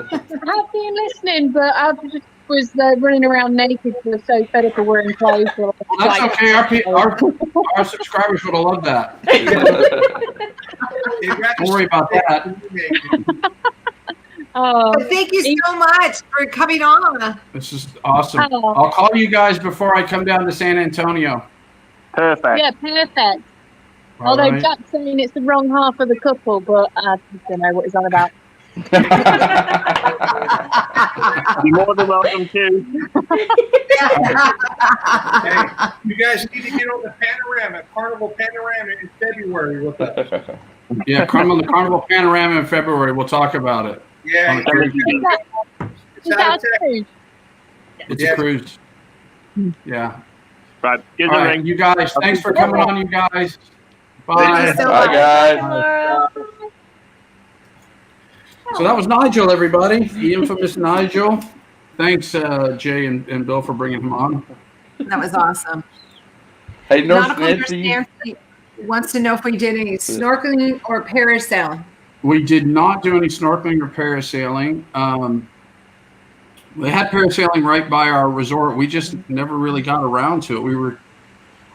I've been listening, but I just was running around naked because I was so fed up of wearing clothes. Well, that's okay. Our subscribers would have loved that. Don't worry about that. Thank you so much for coming on. This is awesome. Oh. I'll call you guys before I come down to San Antonio. Perfect. Yeah, perfect. All Although right. Jack's saying it's the wrong half of the couple, but I don't know what he's on about. You're more than welcome to. Hey, you guys need to get on the Panorama, Carnival Panorama in February with us. Yeah, come on the Carnival Panorama in February. We'll talk about it. Yeah, Is that true? It's a cruise. Yeah. Right. Give All us a right, ring. you guys. Thanks for coming on, you guys. Bye. Thank you so Bye, much. guys. So that was Nigel, everybody. The infamous Nigel. Thanks, Jay and Bill, for bringing him on. That was awesome. Hey, Nurse Nautical Nurse Nancy. Nancy wants to know if we did any snorkeling or parasailing. We did not do any snorkeling or parasailing. They had parasailing right by our resort. We just never really got around to it.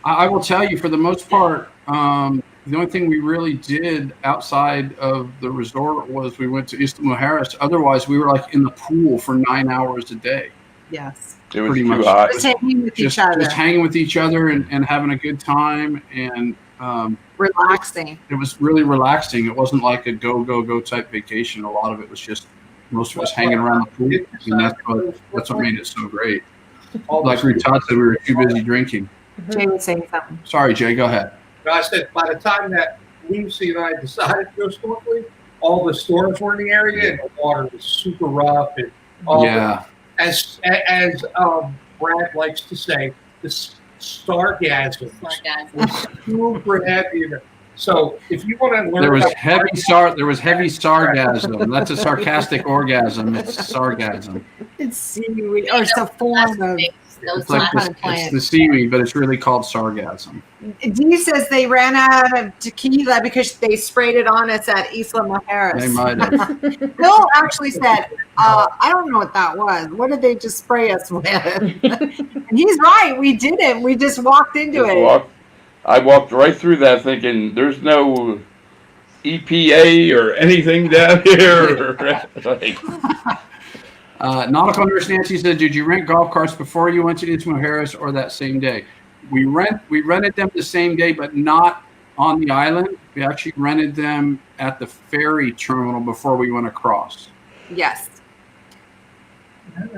I will tell you, for the most part, the only thing we really did outside of the resort was we went to Isla Mujeres. Otherwise, we were like in the pool for 9 hours a day. Yes. It was Pretty too much. hot. Just hanging with each other. Just hanging with each other and having a good time. And Relaxing. it was really relaxing. It wasn't like a go type vacation. A lot of it was just most of us hanging around the pool. And that's what made it so great. Like Todd said, we were too busy drinking. Jay was saying something. Sorry, Jay, go ahead. I said by the time that Lucy and I decided to go snorkeling, all the storms were in the area and the water was super rough and all as Brad likes to say, the stargasm was super heavy. So if you want to learn, there was heavy sargasm. That's a sarcastic orgasm. It's sargasm. It's seaweed, or it's a form of. It's like it's the Simi, but it's really called sargasm. Dee says they ran out of tequila because they sprayed it on us at Isla Mujeres. They might have. Bill actually said, I don't know what that was. What did they just spray us with? And he's right. We didn't. We just walked into it. I walked right through that thinking there's no EPA or anything down here. Nautical Nurse Nancy said, did you rent golf carts before you went to Isla Mujeres or that same day? We rented them the same day, but not on the island. We actually rented them at the ferry terminal before we went across. Yes.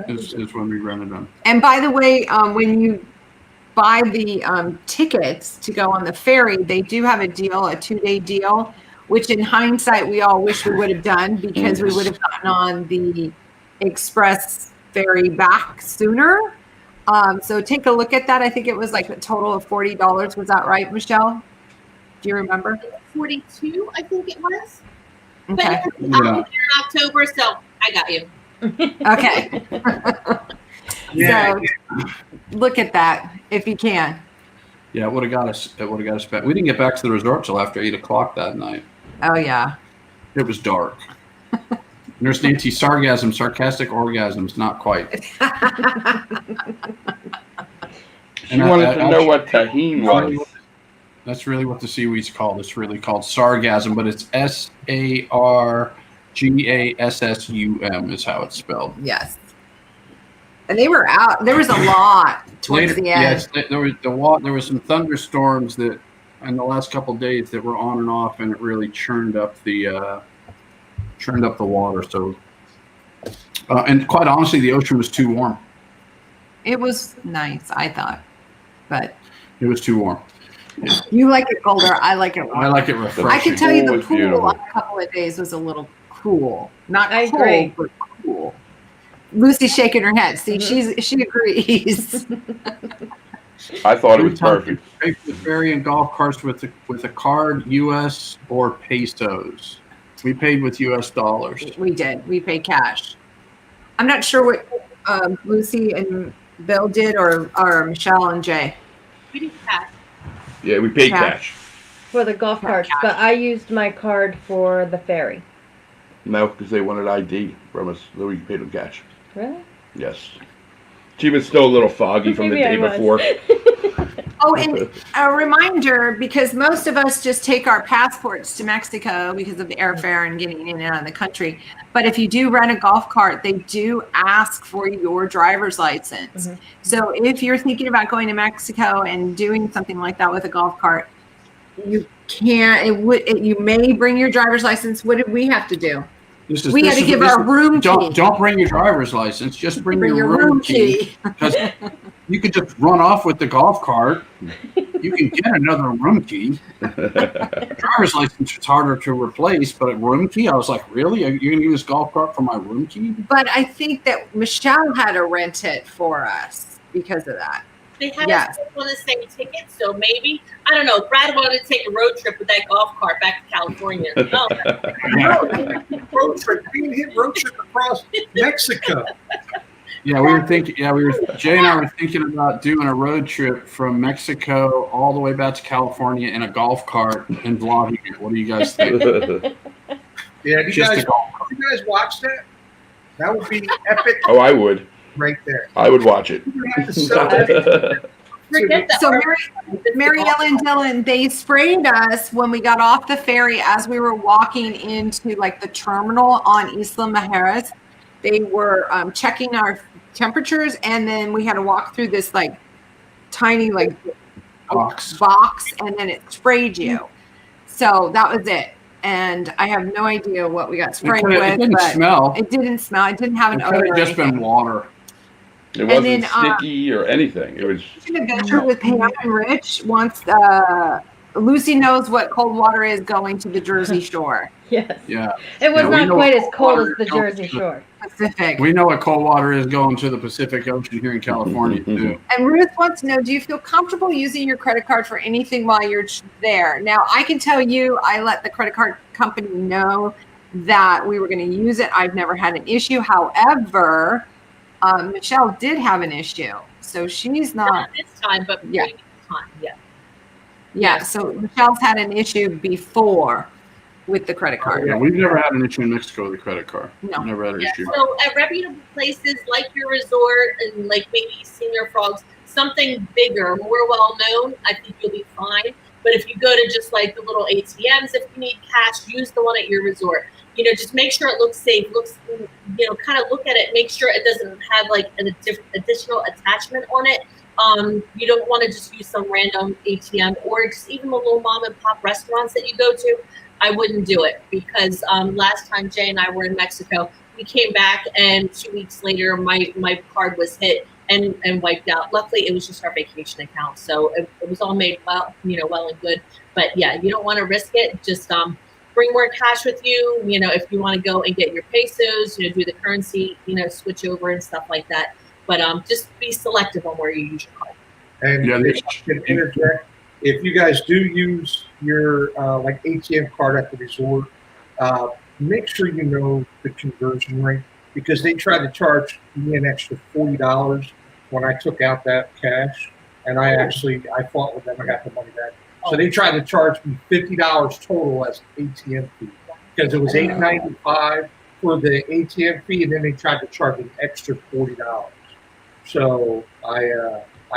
Is when we rented them. And by the way, when you buy the tickets to go on the ferry, they do have a deal, a 2-day deal, which in hindsight, we all wish we would have done because we would have gotten on the express ferry back sooner. So take a look at that. I think it was like a total of $40. Was that right, Michelle? Do you remember? 42, I think it was. Okay. But I'm here in October, so I got you. Okay. So look at that if you can. Yeah, it would have got us. It would have got us back. We didn't get back to the resort till after 8 o'clock that night. Oh yeah. It was dark. Nurse Nancy, sargasm, sarcastic orgasms, not quite. She wanted to know what tahine was. That's really what the seaweed's called. It's really called sargasm, but it's SARGASSUM is how it's spelled. Yes. And they were out. There was a lot towards the end. Yes, there was some thunderstorms that in the last couple of days that were on and off, and it really churned up the water. So, and quite honestly, the ocean was too warm. It was nice, I thought, but it was too warm. Yeah. You like it colder. I like it warm. I like it refreshing. I can tell you the pool beautiful. on a couple of days was a little cool. Not I cold, agree. but cool. Lucy's shaking her head. See, she agrees. I thought it was perfect. Pay for the ferry and golf carts with a card, U.S. or pesos. We paid with U.S. dollars. We did. We paid cash. I'm not sure what Lucy and Bill did, or Michelle and Jay. We did cash. Yeah, we paid cash. For the golf carts, but I used my card for the ferry. No, because they wanted ID from us, so we paid them cash. Really? Yes. She was still a little foggy from the Maybe day I was. before. Oh, and a reminder, because most of us just take our passports to Mexico because of the airfare and getting in and out of the country. But if you do rent a golf cart, they do ask for your driver's license. Mm-hmm. So if you're thinking about going to Mexico and doing something like that with a golf cart, you can't. You may bring your driver's license. What did we have to do? We had to give our room key. Don't bring your driver's license. Just bring your room key. Because you could just run off with the golf cart. You can get another room key. Driver's license is harder to replace, but a room key, I was like, really? You're going to use this golf cart for my room key? But I think that Michelle had to rent it for us because of that. They had us on the same ticket, so maybe, I don't know, Brad wanted to take a road trip with that golf cart back to California. No. Road trip. We didn't hit road trip across Mexico. Yeah, we were thinking. Yeah, Jay and I were thinking about doing a road trip from Mexico all the way back to California in a golf cart and vlogging it. What do you guys think? Yeah, did you guys watch that? That would be epic Oh, I would. right there. I would watch it. You have to sell that. Forget that. So Mary Ellen Dillon, they sprayed us when we got off the ferry as we were walking into like the terminal on Isla Mujeres. They were checking our temperatures, and then we had to walk through this like tiny like box, and then it sprayed you. So that was it. And I have no idea what we got sprayed with. It didn't but smell. It didn't smell. It didn't have an It odor. could have just been water. It wasn't then, sticky or anything. It was. An adventure with Pam and Rich once Lucy knows what cold water is going to the Jersey Shore. Yes. Yeah. It was Yeah, we not know quite what as cold as water the is going Jersey to- Shore. Pacific. We know what cold water is going to the Pacific Ocean here in California too. And Ruth wants to know, do you feel comfortable using your credit card for anything while you're there? Now, I can tell you, I let the credit card company know that we were going to use it. I've never had an issue. However, Michelle did have an issue. So she's Not this time, but Yeah. previous time. Yeah. yeah. So Michelle's had an issue before with the credit card. Yeah, we've never had an issue in Mexico with the credit card. No. Never had an Yeah, issue. so at reputable places like your resort and like maybe Senior Frogs, something bigger, more well known, I think you'll be fine. But if you go to just like the little ATMs, if you need cash, use the one at your resort. You know, just make sure it looks safe. Kind of look at it. Make sure it doesn't have like an additional attachment on it. You don't want to just use some random ATM or just even the little mom and pop restaurants that you go to. I wouldn't do it because last time Jay and I were in Mexico, we came back and 2 weeks later my card was hit and wiped out. Luckily, it was just our vacation account, so it was all made well and good. But yeah, you don't want to risk it. Just bring more cash with you. You know, if you want to go and get your pesos, do the currency, switch over and stuff like that. But just be selective on where you use your card. And Yeah, if I can interject, if you guys do use your like ATM card at the resort, make sure you know the conversion rate because they tried to charge me an extra $40 when I took out that cash, and I fought with them. I got the money back. So they tried to charge me $50 total as an ATM fee because it was $8.95 for the ATM fee, and then they tried to charge an extra $40. So I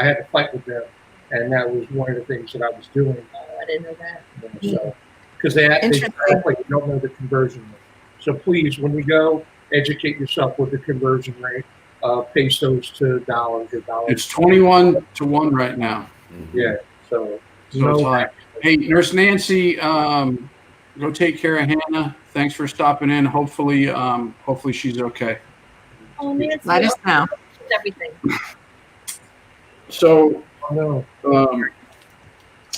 had to fight with them. And that was one of the things that I was doing. I didn't know that. So, because they you don't know the conversion rate. So please, when you go, educate yourself with the conversion rate of pesos to dollars or dollars. It's 21-1 right now. Yeah. So it's high. Hey, Nurse Nancy, go take care of Hannah. Thanks for stopping in. Hopefully she's okay. Oh, Nancy, Let us know. Everything. So. No.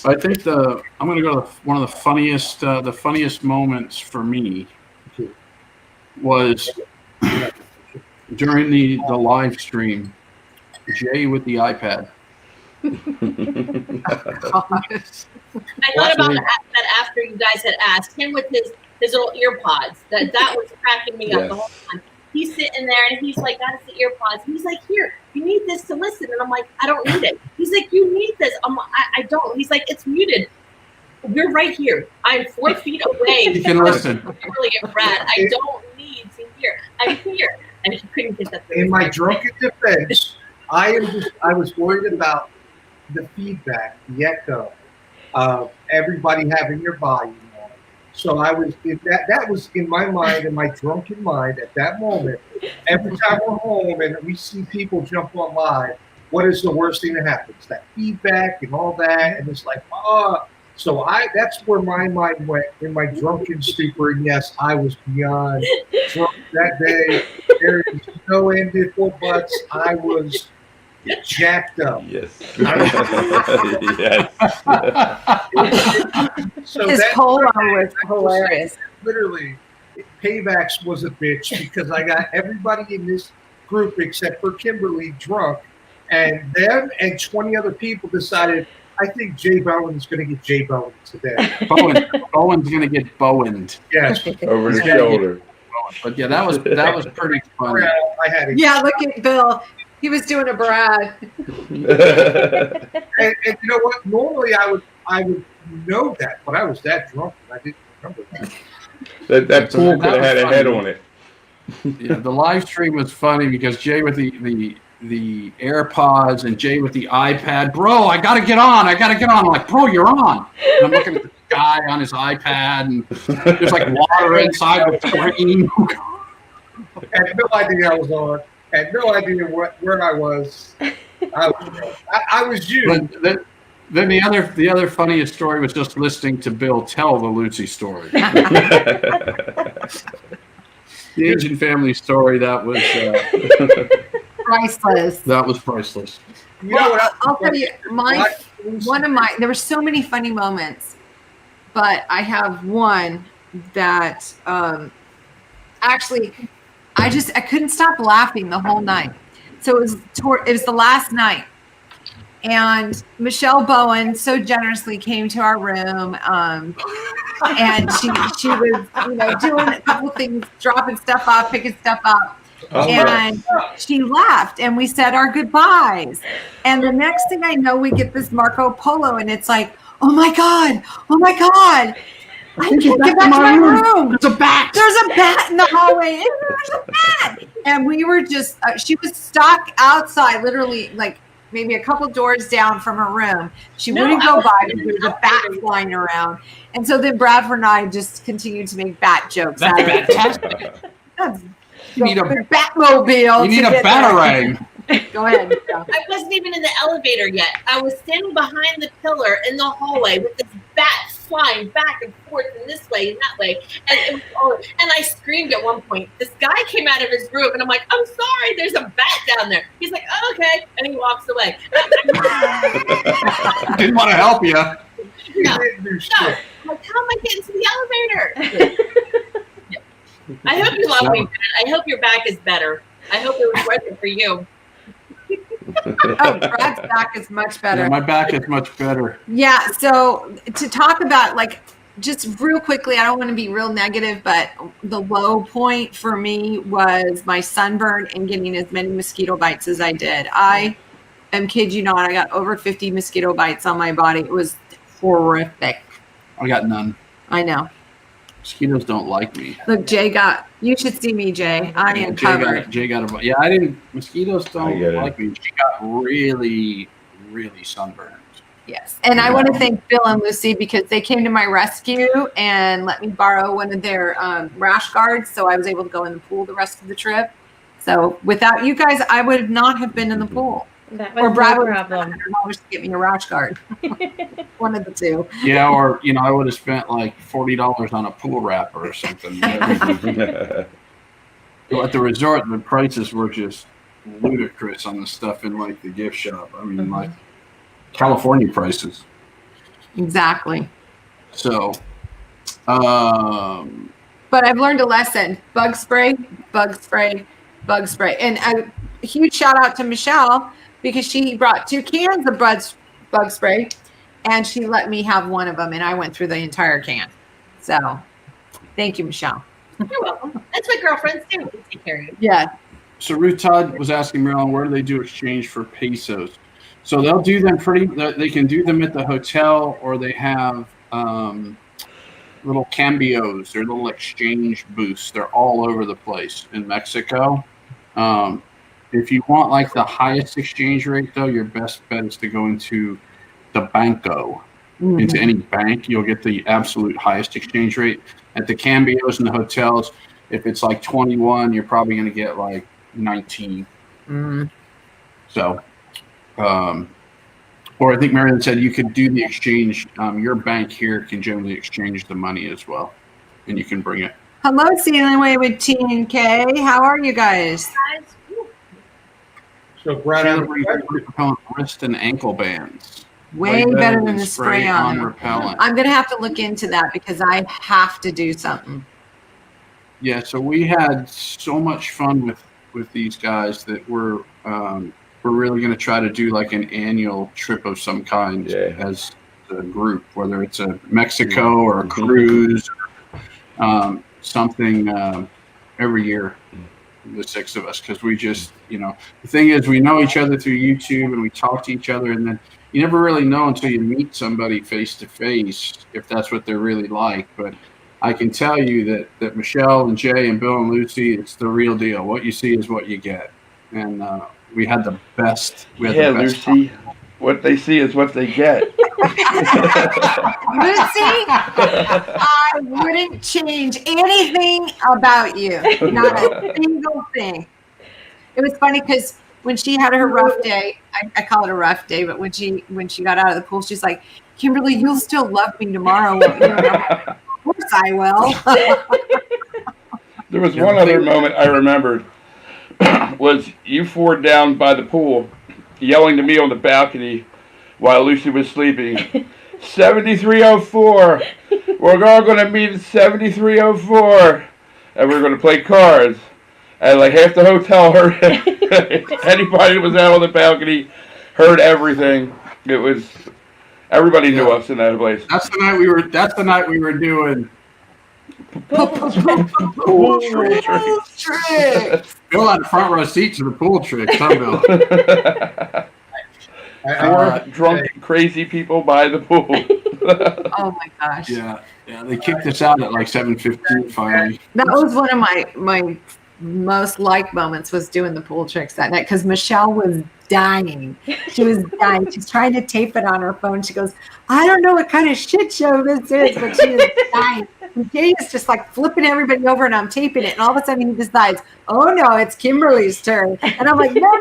I think I'm going to go to one of the funniest moments for me was during the live stream. Jay with the iPad. I thought about that after you guys had asked him with his little ear pods. That was cracking me up the whole time. He's sitting there and he's like, "That's the ear pods." And he's like, "Here, you need this to listen." And I'm like, "I don't need it." He's like, "You need this." I don't. He's like, "It's muted. You're right here. I'm 4 feet away." You can listen. Really, Brad, I don't need to hear. I'm here, and he couldn't get that. In my drunken defense, I was worried about the feedback, the echo of everybody having their volume on. So that was in my mind, in my drunken mind at that moment. Every time we're home and we see people jump on live, what is the worst thing that happens? That feedback and all that, and it's like, So that's where my mind went in my drunken stupor. And yes, I was beyond drunk that day. There is no end in for buts. I was jacked up. Yes. Yes. So His polo was hilarious. Literally, Paybacks was a bitch because I got everybody in this group except for Kimberly drunk, and them and 20 other people decided, I think Jay Bowen's going to get Jay Bowen today. Bowen's going to get Bowened. Yes. Over the shoulder. But yeah, that was pretty funny. Yeah, look at Bill. He was doing a Brad. and you know what? Normally I would know that, but I was that drunk and I didn't remember that. That pool could have had a head on it. Yeah, the live stream was funny because Jay with the AirPods and Jay with the iPad. Bro, I gotta get on. I'm like, bro, you're on. And I'm looking at the guy on his iPad, and there's like water inside the screen. I had no idea I was on. Had no idea where I was. I was you. But then the other funniest story was just listening to Bill tell the Lucy story. The Asian family story, that was Priceless. that was priceless. You know what? I'll tell you, there were so many funny moments, but I have one that actually I couldn't stop laughing the whole night. So it was the last night, and Michelle Bowen so generously came to our room, and she was doing a couple things, dropping stuff off, picking stuff up. And she left, and we said our goodbyes. And the next thing I know, we get this Marco Polo, and it's like, oh my God. I can't get back to my room. There's a bat. There's a bat in the hallway. There's a bat. And we were just, she was stuck outside, literally like maybe a couple doors down from her room. She wouldn't go by because there was a bat flying around. And so then Bradford and I just continued to make bat jokes. That's fantastic. You need a Batmobile. You need a batarang. Go ahead. I wasn't even in the elevator yet. I was standing behind the pillar in the hallway with this bat flying back and forth and this way and that way. And I screamed at one point. This guy came out of his room, and I'm like, I'm sorry, there's a bat down there. He's like, oh, okay. And he walks away. Didn't want to help you. No. I'm like, how am I getting to the elevator? I hope you love me, man. I hope your back is better. I hope it was worth it for you. Oh, Brad's back is much better. Yeah, my back is much better. Yeah, so to talk about, like, just real quickly, I don't want to be real negative, but the low point for me was my sunburn and getting as many mosquito bites as I did. I am, kid you not, I got over 50 mosquito bites on my body. It was horrific. I got none. I know. Mosquitoes don't like me. Look, you should see me, Jay. I am covered. Jay got a, yeah, I didn't, mosquitoes don't like me. She got really, really sunburned. Yes. And I want to thank Bill and Lucy because they came to my rescue and let me borrow one of their rash guards. So I was able to go in the pool the rest of the trip. So without you guys, I would not have been in the pool. That was Brad no would problem. $100 to get me a rash guard. One of the two. Yeah, or I would have spent like $40 on a pool wrapper or something. But at the resort, the prices were just ludicrous on the stuff in like the gift shop. I mean, like California prices. Exactly. So, but I've learned a lesson: bug spray, bug spray, bug spray. And a huge shout out to Michelle because she brought 2 cans of bug spray, and she let me have one of them, and I went through the entire can. So, thank you, Michelle. You're welcome. That's what girlfriends do. We take care of you. Yeah. So Ruth Todd was asking Marilyn, where do they do exchange for pesos? So they'll do them they can do them at the hotel, or they have little cambios or little exchange booths. They're all over the place in Mexico. If you want like the highest exchange rate, though, your best bet is to go into the banco. Mm-hmm. Into any bank, you'll get the absolute highest exchange rate. At the cambios and the hotels, if it's like 21, you're probably going to get like 19. Mm-hmm. So, or I think Marion said you could do the exchange. Your bank here can generally exchange the money as well, and you can bring it. Hello, Sailing Away with T and K. How are you guys? So, Brad, wrist and ankle bands. Way better than the spray on repellent. I'm going to have to look into that because I have to do something. Yeah, so we had so much fun with these guys that we're really going to try to do like an annual trip of some kind as a group, whether it's a Mexico or a cruise, something every year. The 6 of us, because we just, the thing is, we know each other through YouTube and we talk to each other, and then you never really know until you meet somebody face to face if that's what they're really like. But I can tell you that Michelle and Jay and Bill and Lucy, it's the real deal. What you see is what you get. And we had the best. Yeah, Lucy. What they see is what they get. Lucy, I wouldn't change anything about you. Not a single thing. It was funny because when she had her rough day, I call it a rough day, but when she got out of the pool, she's like, Kimberly, you'll still love me tomorrow, won't you? And I'm like, of course I will. There was one other moment I remembered. Was you four down by the pool yelling to me on the balcony while Lucy was sleeping, 7304, we're all going to meet at 7304, and we're going to play cards. And like half the hotel heard anybody that was out on the balcony heard everything. It was, everybody knew us in that place. That's the night we were doing Pool tricks. Bill had front row seat to the pool tricks, huh, Bill? Four drunk, crazy people by the pool. Oh my gosh. Yeah, they kicked us out at like 7:15 finally. That was one of my most liked moments, was doing the pool tricks that night, because Michelle was dying. She was dying. She's trying to tape it on her phone. She goes, I don't know what kind of shit show this is, but she is dying. And Jay is just like flipping everybody over, and I'm taping it. And all of a sudden he decides, oh no, it's Kimberly's turn. And I'm like, no.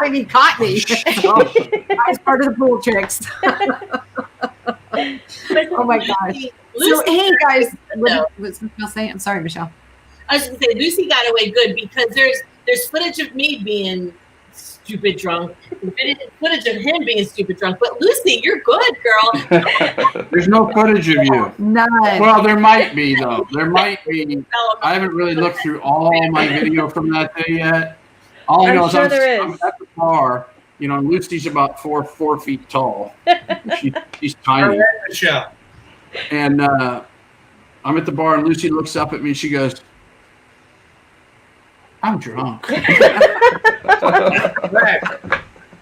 And he caught me. So I was part of the pool tricks. Oh my gosh. So, hey guys, what was Michelle saying? I'm sorry, Michelle. I was going to say, Lucy got away good because there's footage of me being stupid drunk, footage of him being stupid drunk. But Lucy, you're good, girl. There's no footage of you. None. Well, there might be, though. There might be. I haven't really looked through all my video from that day yet. All I know is I'm at the bar. You know, Lucy's about four feet tall. She's tiny. Michelle. And I'm at the bar, and Lucy looks up at me, and she goes, I'm drunk.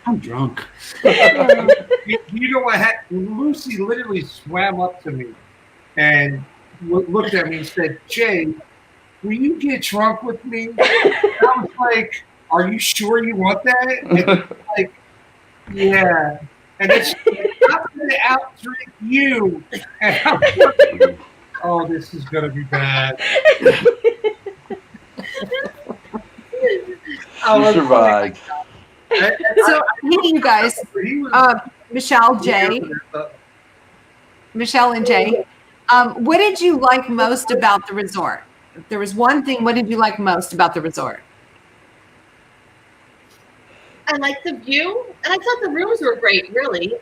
I'm drunk. You know what happened? Lucy literally swam up to me and looked at me and said, Jay, will you get drunk with me? And I was like, are you sure you want that? And like, yeah. And then she's like, I'm going to out-drink you. And I'm like, oh, this is going to be bad. You survived. So, hey, you guys, Michelle and Jay, what did you like most about the resort? If there was one thing, what did you like most about the resort? I liked the view, and I thought the rooms were great, really.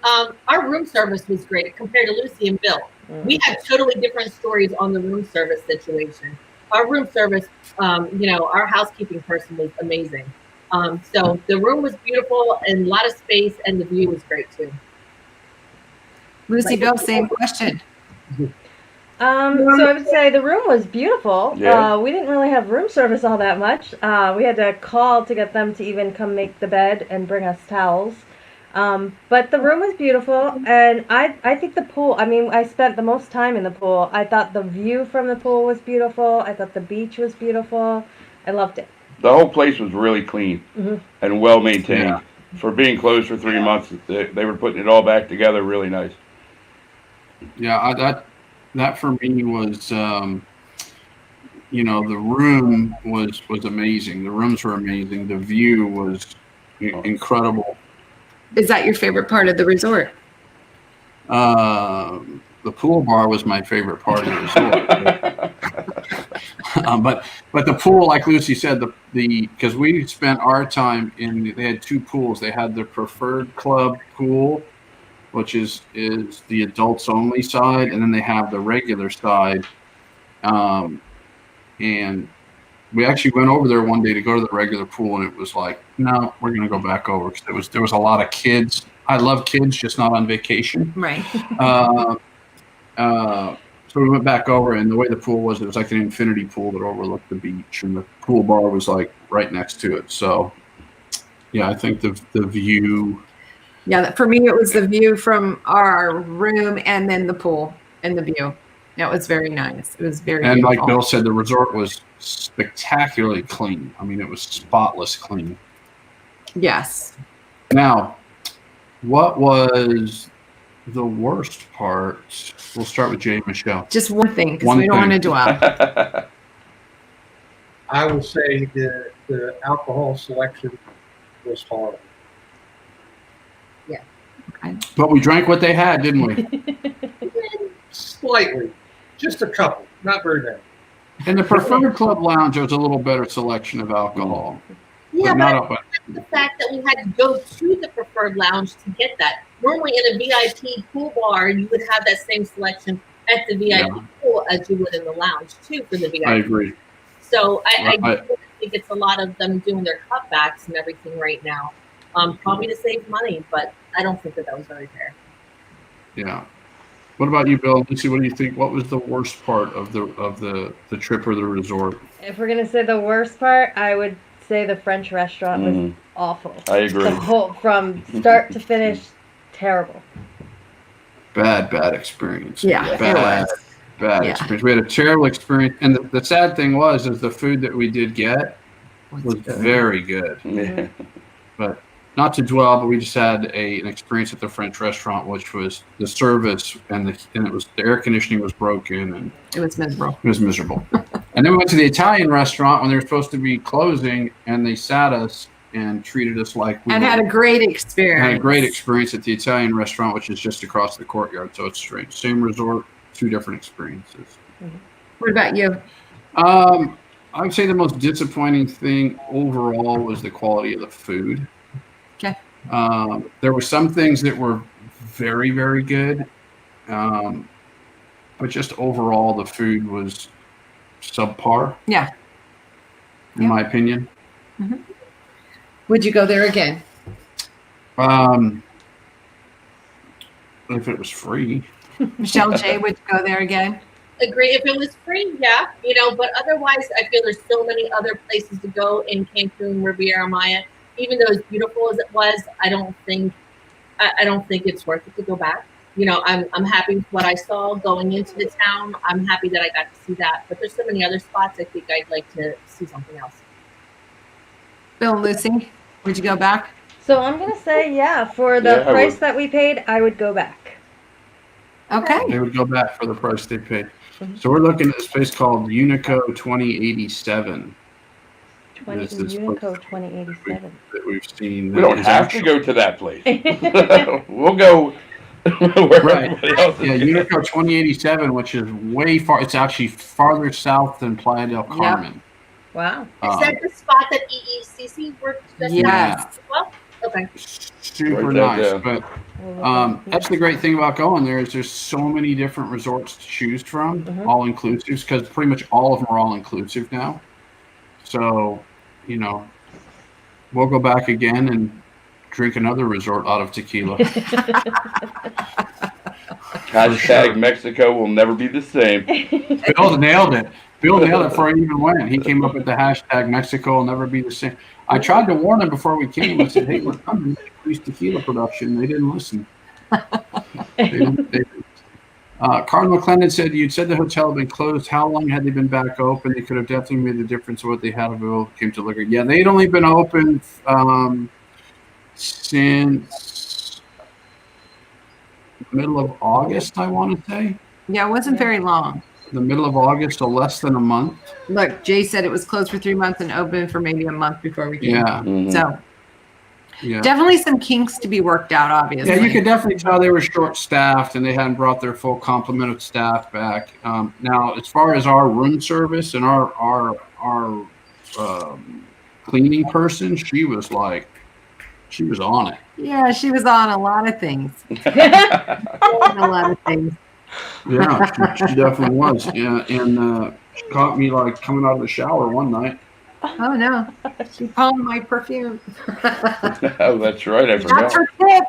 Our room service was great compared to Lucy and Bill. We had totally different stories on the room service situation. Our room service, our housekeeping person was amazing. So the room was beautiful and a lot of space, and the view was great too. Lucy, Bill, same question. So I would say the room was beautiful. Yeah. We didn't really have room service all that much. We had to call to get them to even come make the bed and bring us towels. But the room was beautiful, and I think the pool, I spent the most time in the pool. I thought the view from the pool was beautiful. I thought the beach was beautiful. I loved it. The whole place was really clean and well maintained. Yeah. For being closed for 3 months, they were putting it all back together really nice. Yeah, that for me was, the room was amazing. The rooms were amazing. The view was incredible. Is that your favorite part of the resort? The pool bar was my favorite part of the resort. But the pool, like Lucy said, because we spent our time they had two pools. They had the preferred club pool, which is the adults only side, and then they have the regular side. And we actually went over there one day to go to the regular pool, and it was like, no, we're going to go back over because there was a lot of kids. I love kids, just not on vacation. Right. So we went back over, and the way the pool was, it was like an infinity pool that overlooked the beach, and the pool bar was like right next to it. So, yeah, I think the view. Yeah, for me, it was the view from our room and then the pool and the view. Yeah, it was very nice. It was very And like beautiful. Bill said, the resort was spectacularly clean. I mean, it was spotless clean. Yes. Now, what was the worst part? We'll start with Jay and Michelle. Just one thing, because One we don't want to thing. dwell. I will say the alcohol selection was horrible. But we drank what they had, didn't we? Slightly, just a couple, not very many. In the Preferred Club Lounge, there was a little better selection of alcohol. Yeah, But not up. the fact that we had to go to the preferred lounge to get that. Normally in a VIP pool bar, you would have that same selection at the VIP pool as you would in the lounge too for the VIP. I agree. So I think it's a lot of them doing their cutbacks and everything right now, probably to save money, but I don't think that was very fair. Yeah. What about you, Bill? Lucy, what do you think? What was the worst part of the trip or the resort? If we're gonna say the worst part, I would say the French restaurant was awful. I agree. The whole, from start to finish, terrible. Bad experience. Yeah, it Bad Yeah. experience. We had a terrible experience. And the sad thing was the food that we did get was very good. Yeah. But not to dwell, but we just had an experience at the French restaurant, which was the service and it was the air conditioning was broken and It was miserable. it was miserable. And then we went to the Italian restaurant when they were supposed to be closing, and they sat us and treated us like we And had a great experience. had a great experience at the Italian restaurant, which is just across the courtyard. So it's strange. Same resort, two different experiences. What about you? I would say the most disappointing thing overall was the quality of the food. Okay. There were some things that were very, very good, but just overall the food was subpar. Yeah. In my opinion. Would you go there again? If it was free. Michelle J, would you go there again? Agree. If it was free, yeah, but otherwise, I feel there's so many other places to go in Cancun, Riviera Maya. Even though as beautiful as it was, I don't think it's worth it to go back. I'm happy with what I saw going into the town. I'm happy that I got to see that. But there's so many other spots I think I'd like to see something else. Bill and Lucy, would you go back? So I'm gonna say for the I price would. that we paid, I would go back. Okay. They would go back for the price they paid. So we're looking at this place called Unico 2087 This is Unico 2087. that we've seen. We don't is have to actually- go to that place. We'll go where Right. everybody else is Yeah, going. Unico 2087, which is way far. It's actually farther south than Playa del Carmen. Wow. Is that the spot that EECC worked just Yes. as well? Okay. Super Write that nice. down. But that's the great thing about going there is there's so many different resorts to choose from, all inclusives, because pretty much all of them are all inclusive now. So, we'll go back again and drink another resort out of tequila. Hashtag Mexico will never be the same. Bill nailed it. Bill nailed it before I even went. He came up with the hashtag Mexico will never be the same. I tried to warn them before we came. I said, hey, we're coming to increase tequila production. They didn't listen. They didn't. Cardinal McClendon said, you'd said the hotel had been closed. How long had they been back open? They could have definitely made the difference of what they had available when it came to liquor. Yeah, they'd only been open since middle of August, I want to say. Yeah, it wasn't very long. The middle of August, so less than a month. Look, Jay said it was closed for 3 months and open for maybe a month before we came. Yeah. So Yeah. definitely some kinks to be worked out, obviously. Yeah, you could definitely tell they were short-staffed and they hadn't brought their full complement of staff back. Now, as far as our room service and our cleaning person, she was on it. Yeah, she was on a lot of things. A lot of things. Yeah, she definitely was. Yeah, and she caught me like coming out of the shower one night. Oh no, she pawned my perfume. Oh, that's right. I That's forgot. her tip.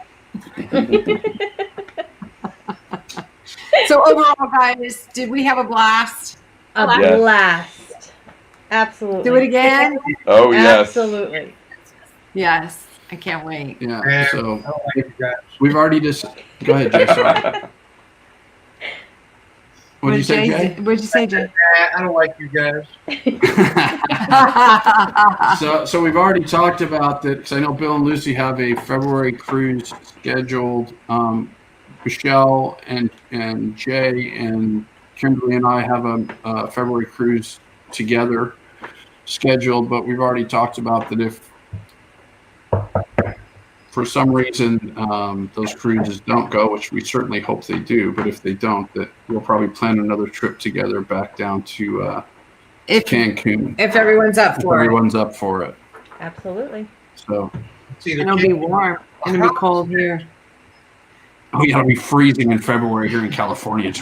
So overall, guys, did we have a blast? A Yes. blast. Absolutely. Do it again? Oh, yes. Absolutely. Yes, I can't wait. Yeah, And so I like you guys. we've already just. Go ahead, Jay. Sorry. What did you say, Jay? What'd you say, Jay? I don't like you guys. So we've already talked about that because I know Bill and Lucy have a February cruise scheduled. Michelle and Jay and Kimberly and I have a February cruise together scheduled, but we've already talked about that if for some reason those cruises don't go, which we certainly hope they do, but if they don't, that we'll probably plan another trip together back down to Cancun. If everyone's up for it. Everyone's up for it. Absolutely. So It'll be warm. It'll be cold here. oh yeah, it'll be freezing in February here in California. It's,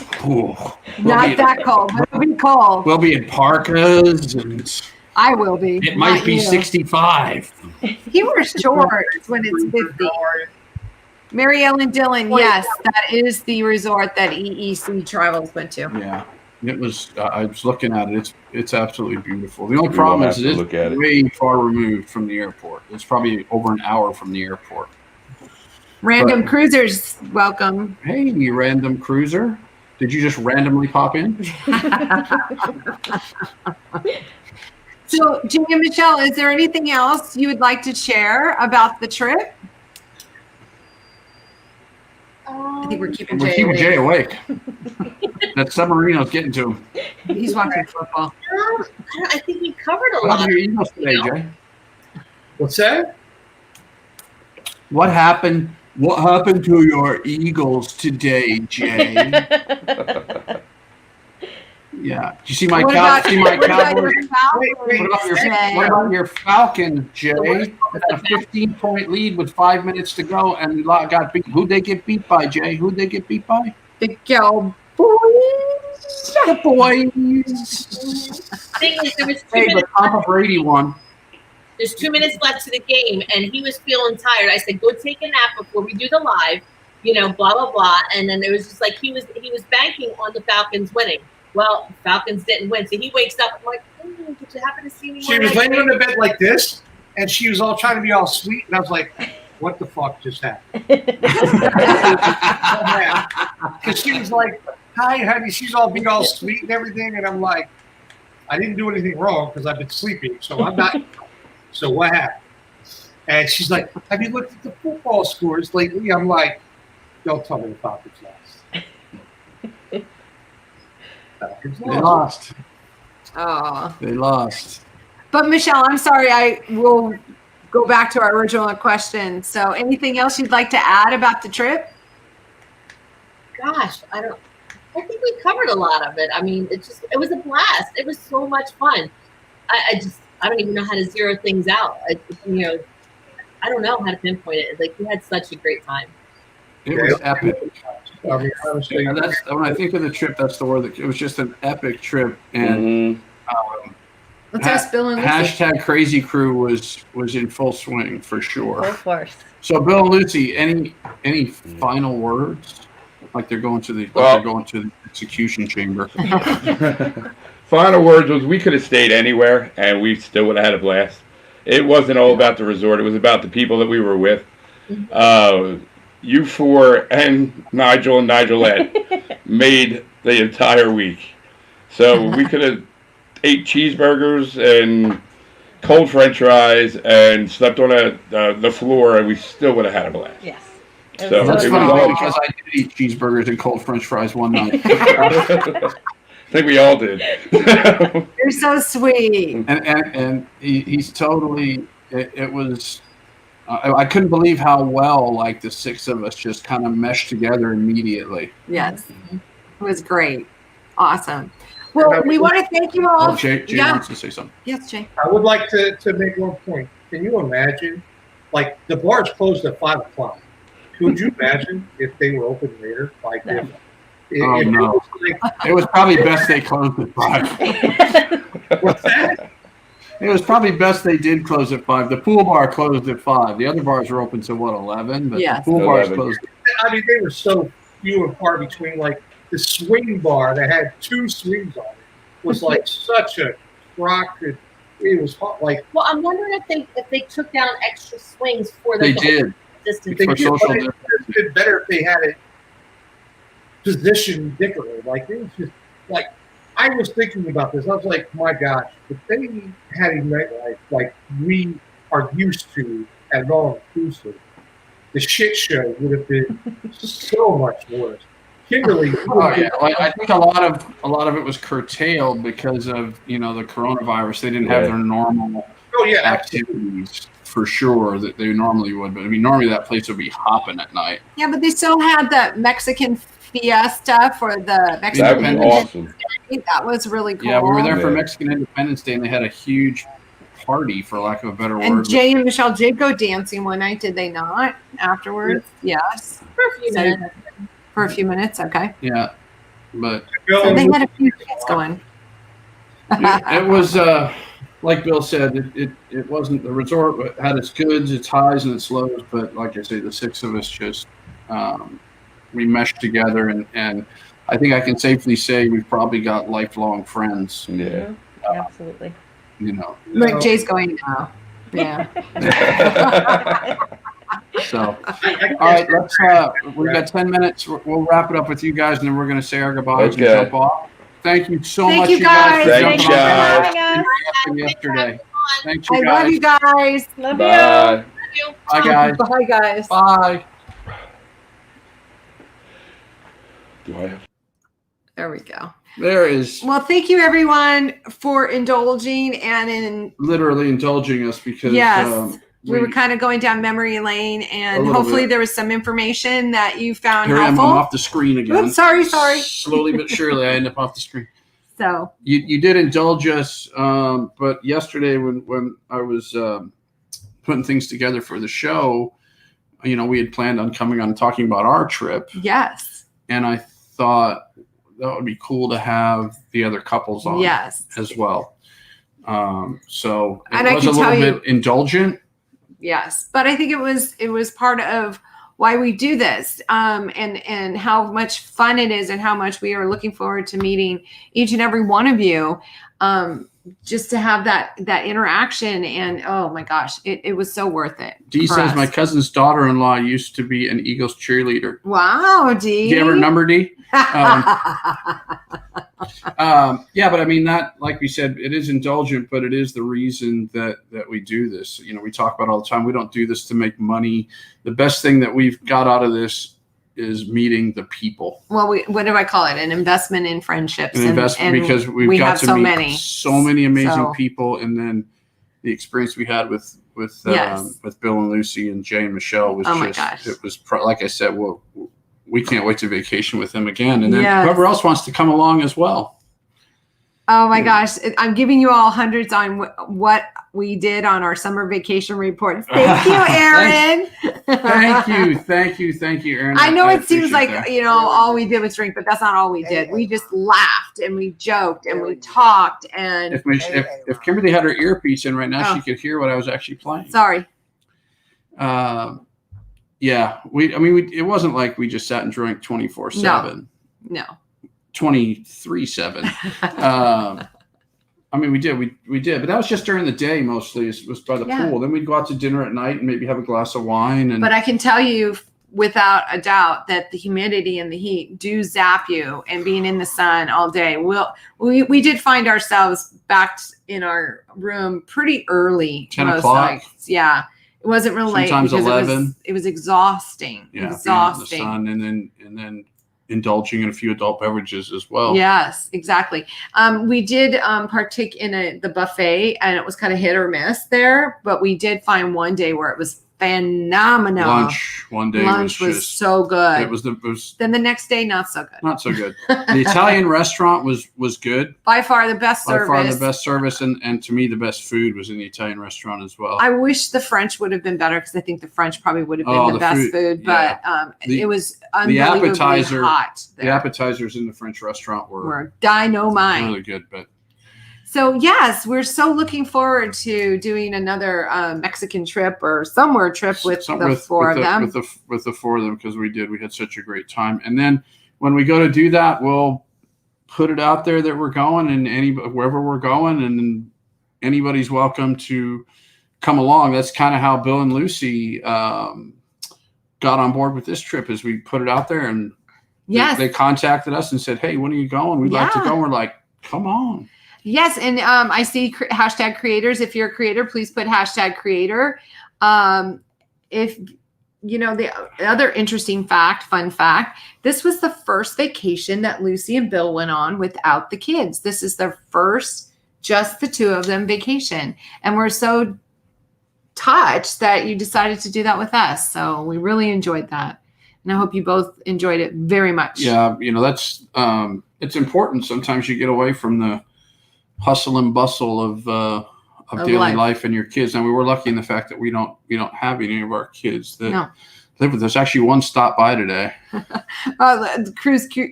Not that cold, but it'll be cold. We'll be in parkas and I will be. it might not be you. 65. He wears shorts when it's 50. Mary Ellen Dillon, yes, that is the resort that EEC Travels went to. Yeah, it was. I was looking at it. It's absolutely beautiful. The only We problem will is have to it look at is it. way far removed from the airport. It's probably over an hour from the airport. Random cruisers, welcome. Hey, you random cruiser! Did you just randomly pop in? So, Jay and Michelle, is there anything else you would like to share about the trip? I think we're keeping We're Jay keeping awake. Jay awake. That submarino's getting to him. He's watching football. I think we covered a What lot. happened to your Eagles today, Jay? What's that? What happened? What happened to your Eagles today, Jay? Yeah. Did you see my What Cowboys? about your Falcons, What about your Falcons, Jay? A 15-point lead with 5 minutes to go, and got beat. Who'd they get beat by, Jay? Who'd they get beat by? The Cowboys. The boys. Thing is, there was Hey, but Papa Brady won. There's 2 minutes left to the game, and he was feeling tired. I said, "Go take a nap before we do the live," blah blah blah. And then it was just like he was banking on the Falcons winning. Well, Falcons didn't win, so he wakes up. I'm like, "Did you happen to see me?" She was laying on the bed like this, and she was all trying to be all sweet, and I was like, "What the fuck just happened?" Because she was like, "Hi, honey." She's all being all sweet and everything, and I'm like, "I didn't do anything wrong because I've been sleeping, so I'm not." So what happened? And she's like, "Have you looked at the football scores lately?" I'm like, "Don't tell me the Falcons lost." They lost. Oh. They lost. But Michelle, I'm sorry, I will go back to our original question. So anything else you'd like to add about the trip? Gosh, I think we covered a lot of it. I mean, it was a blast. It was so much fun. I don't even know how to zero things out. I don't know how to pinpoint it. Like, we had such a great time. It was epic. I mean, honestly, And that's when I think of the trip. That's the word. It was just an epic trip, and Let's ask Bill and Lucy. hashtag Crazy Crew was in full swing for Full sure. force. So, Bill and Lucy, any final words? Like they're going to the execution chamber. Final words was we could have stayed anywhere and we still would have had a blast. It wasn't all about the resort. It was about the people that we were with. You four and Nigelette made the entire week. So we could have ate cheeseburgers and cold French fries and slept on the floor, and we still would have had a blast. Yes. So That's it was funny all- because I did eat cheeseburgers and cold French fries one night. I think we all did. You're so sweet. and he's totally. It was. I couldn't believe how well like the six of us just kind of meshed together immediately. Yes. It was great. Awesome. Well, we want to thank you all. Oh, Jay Yeah. wants to say something. Yes, Jay. I would like to make one point. Can you imagine, like, the bars closed at 5 o'clock. Could you imagine if they were open later? Like, No. Oh, if it no. was like, It was probably best they closed at 5. what's that? It was probably best they did close at 5. The pool bar closed at 5. The other bars were open till what, 11? But Yes. the pool bars 11. closed. I mean, they were so few and far between. Like, the swing bar that had 2 swings on it was like such a rock. It was hot. Like, Well, I'm wondering if they took down extra swings for the They did. distance. they For did, social but it would have been better if they had it positioned differently. Like, it was just like, I was thinking about this. I was like, my gosh, if they had a nightlife like we are used to at all inclusive, the shit show would have been so much worse. Kimberly, Oh yeah, well, I think a lot of it was curtailed because of the coronavirus. They didn't have their normal activities for sure that they normally would. But I mean, normally that place would be hopping at night. Yeah, but they still had the Mexican fiesta for the Mexican That was awesome. Day. That was really cool. Yeah, we were there for Mexican Independence Day, and they had a huge party, for lack of a better And word. Jay and Michelle did go dancing one night, did they not? Afterwards, yes. For a few minutes. For a few minutes, okay. Yeah, but So they had a few things going. it was like Bill said, it wasn't the resort. It had its goods, its highs, and its lows. But like I say, the six of us just we meshed together, and I think I can safely say we've probably got lifelong friends. Yeah, Absolutely. Like Jay's going now. Yeah. So, all right, let's. We've got 10 minutes. We'll wrap it up with you guys, and then we're going to say our goodbyes and jump off. Thank you so much, you guys. Thank you, guys. Yesterday. Thanks, I you guys. love you guys. Love Bye. you. Bye, guys. Bye, guys. Bye. Do I have? There we go. There is Well, thank you everyone for indulging and in literally indulging us because we were kind of going down memory lane, and little hopefully bit. there was some information that you found here I am. helpful. I'm off the screen again. Oops, sorry. Slowly but surely, I end up off the screen. So You did indulge us, but yesterday when I was putting things together for the show, we had planned on coming on and talking about our trip, yes, and I thought that would be cool to have the other couples on as well. So And it I was can a little tell bit indulgent. yes, but I think it was part of why we do this, and how much fun it is, and how much we are looking forward to meeting each and every one of you, just to have that interaction. And oh my gosh, it was so worth it. Dee for says us. my cousin's daughter-in-law used to be an Eagles cheerleader. Wow, Dee. Do you ever remember Dee? Yeah, but I mean, that, like we said, it is indulgent, but it is the reason that we do this. We talk about all the time. We don't do this to make money. The best thing that we've got out of this is meeting the people. Well, what do I call it? An investment in friendships. An investment, because we got have to so meet so many amazing So- people, and then the experience we had with Yes. Bill and Lucy and Jay and Michelle was Oh my just, gosh. it was like I said, well, we can't wait to vacation with them again, and then Yes. whoever else wants to come along as well. Oh my gosh, I'm giving you all hundreds on what we did on our summer vacation reports. Thank you, Aaron. Thank you, Aaron. I know it seems appreciate like, that. all we did was drink, but that's not all we did. We just laughed and we joked and we talked and If Kimberly had her earpiece in right now, Oh. she could hear what I was actually playing. sorry. Yeah, it wasn't like we just sat and drank 24/7, No. 23/7. We did, but that was just during the day mostly. It was by the pool. Then we'd go out to dinner at night and maybe have a glass of wine. And But I can tell you without a doubt that the humidity and the heat do zap you, and being in the sun all day. We did find ourselves back in our room pretty early. 10 most o'clock. nights. Yeah. It wasn't real late Sometimes because 11. It was exhausting. yeah, Exhausting. being in the sun, and then indulging in a few adult beverages as well. Yes, exactly. We did partake in the buffet, and it was kind of hit or miss there, but we did find one day where it was phenomenal. Lunch one day Lunch was just so good. It was Then the next day, not so good. not so good. The Italian restaurant was good. By far the best By service. far the best service, and to me the best food was in the Italian restaurant as well. I wish the French would have been better, because I think the French probably would have been Oh, the the best food, food, but it was unbelievably hot. The There. appetizers in the French restaurant were dynamite. really good, but So yes, we're so looking forward to doing another Mexican trip or somewhere trip with the four of them. with the four of them, because we had such a great time. And then when we go to do that, we'll put it out there that we're going, and wherever we're going, and anybody's welcome to come along. That's kind of how Bill and Lucy got on board with this trip, is we put it out there, and Yes. They contacted us and said, hey, when are you going? We'd like to go. And we're like, come on. Yes. And I see hashtag creators. If you're a creator, please put hashtag creator. If the other interesting fun fact, this was the first vacation that Lucy and Bill went on without the kids. This is their first, just the two of them vacation. And we're so touched that you decided to do that with us. So we really enjoyed that. And I hope you both enjoyed it very much. Yeah. That's, it's important. Sometimes you get away from the hustle and bustle of daily life and your kids. And we were lucky in the fact that we don't have any of our kids that live with us. Actually, one stopped by today.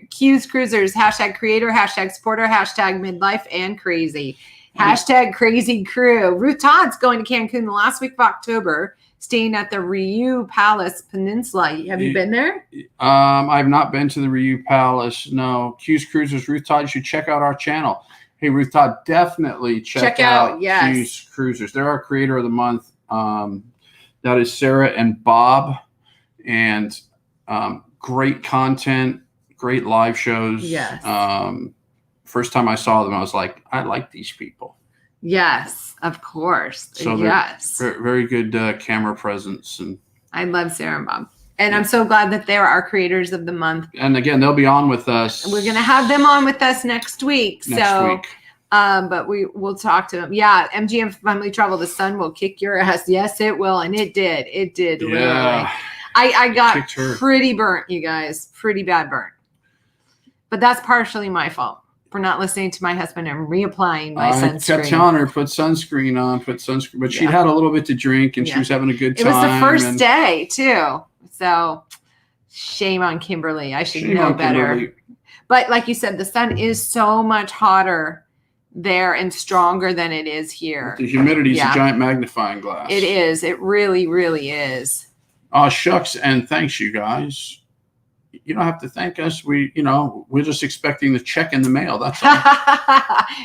Q's Cruisers, hashtag creator, hashtag supporter, hashtag midlife and crazy, hashtag crazy crew. Ruth Todd's going to Cancun the last week of October, staying at the Riu Palace Peninsula. Have you been there? I've not been to the Riu Palace. No. Q's Cruisers, Ruth Todd, you should check out our channel. Hey, Ruth Todd, definitely check out Q's Cruisers. They're our creator of the month. That is Sarah and Bob. And great content, great live shows. Yes. First time I saw them, I was like, I like these people. Yes, of course. So yes. Very good camera presence. And I love Sarah and Bob. And I'm so glad that they're our creators of the month. And again, they'll be on with us. We're going to have them on with us next week. But we'll talk to them. Yeah. MGM Family Travel, the sun will kick your ass. Yes, it will. And it did. It did. Yeah. Literally. I got pretty burnt, you guys. Pretty bad burnt. But that's partially my fault for not listening to my husband and reapplying my sunscreen. I kept telling her, put sunscreen on. But she had a little bit to drink and she was having a good time. It was the first day, too. So shame on Kimberly. I should know better. Kimberly. But like you said, the sun is so much hotter there and stronger than it is here. The humidity is a giant magnifying glass. It is. It really, really is. Oh, shucks. And thanks, you guys. You don't have to thank us. We're just expecting the check in the mail. That's all.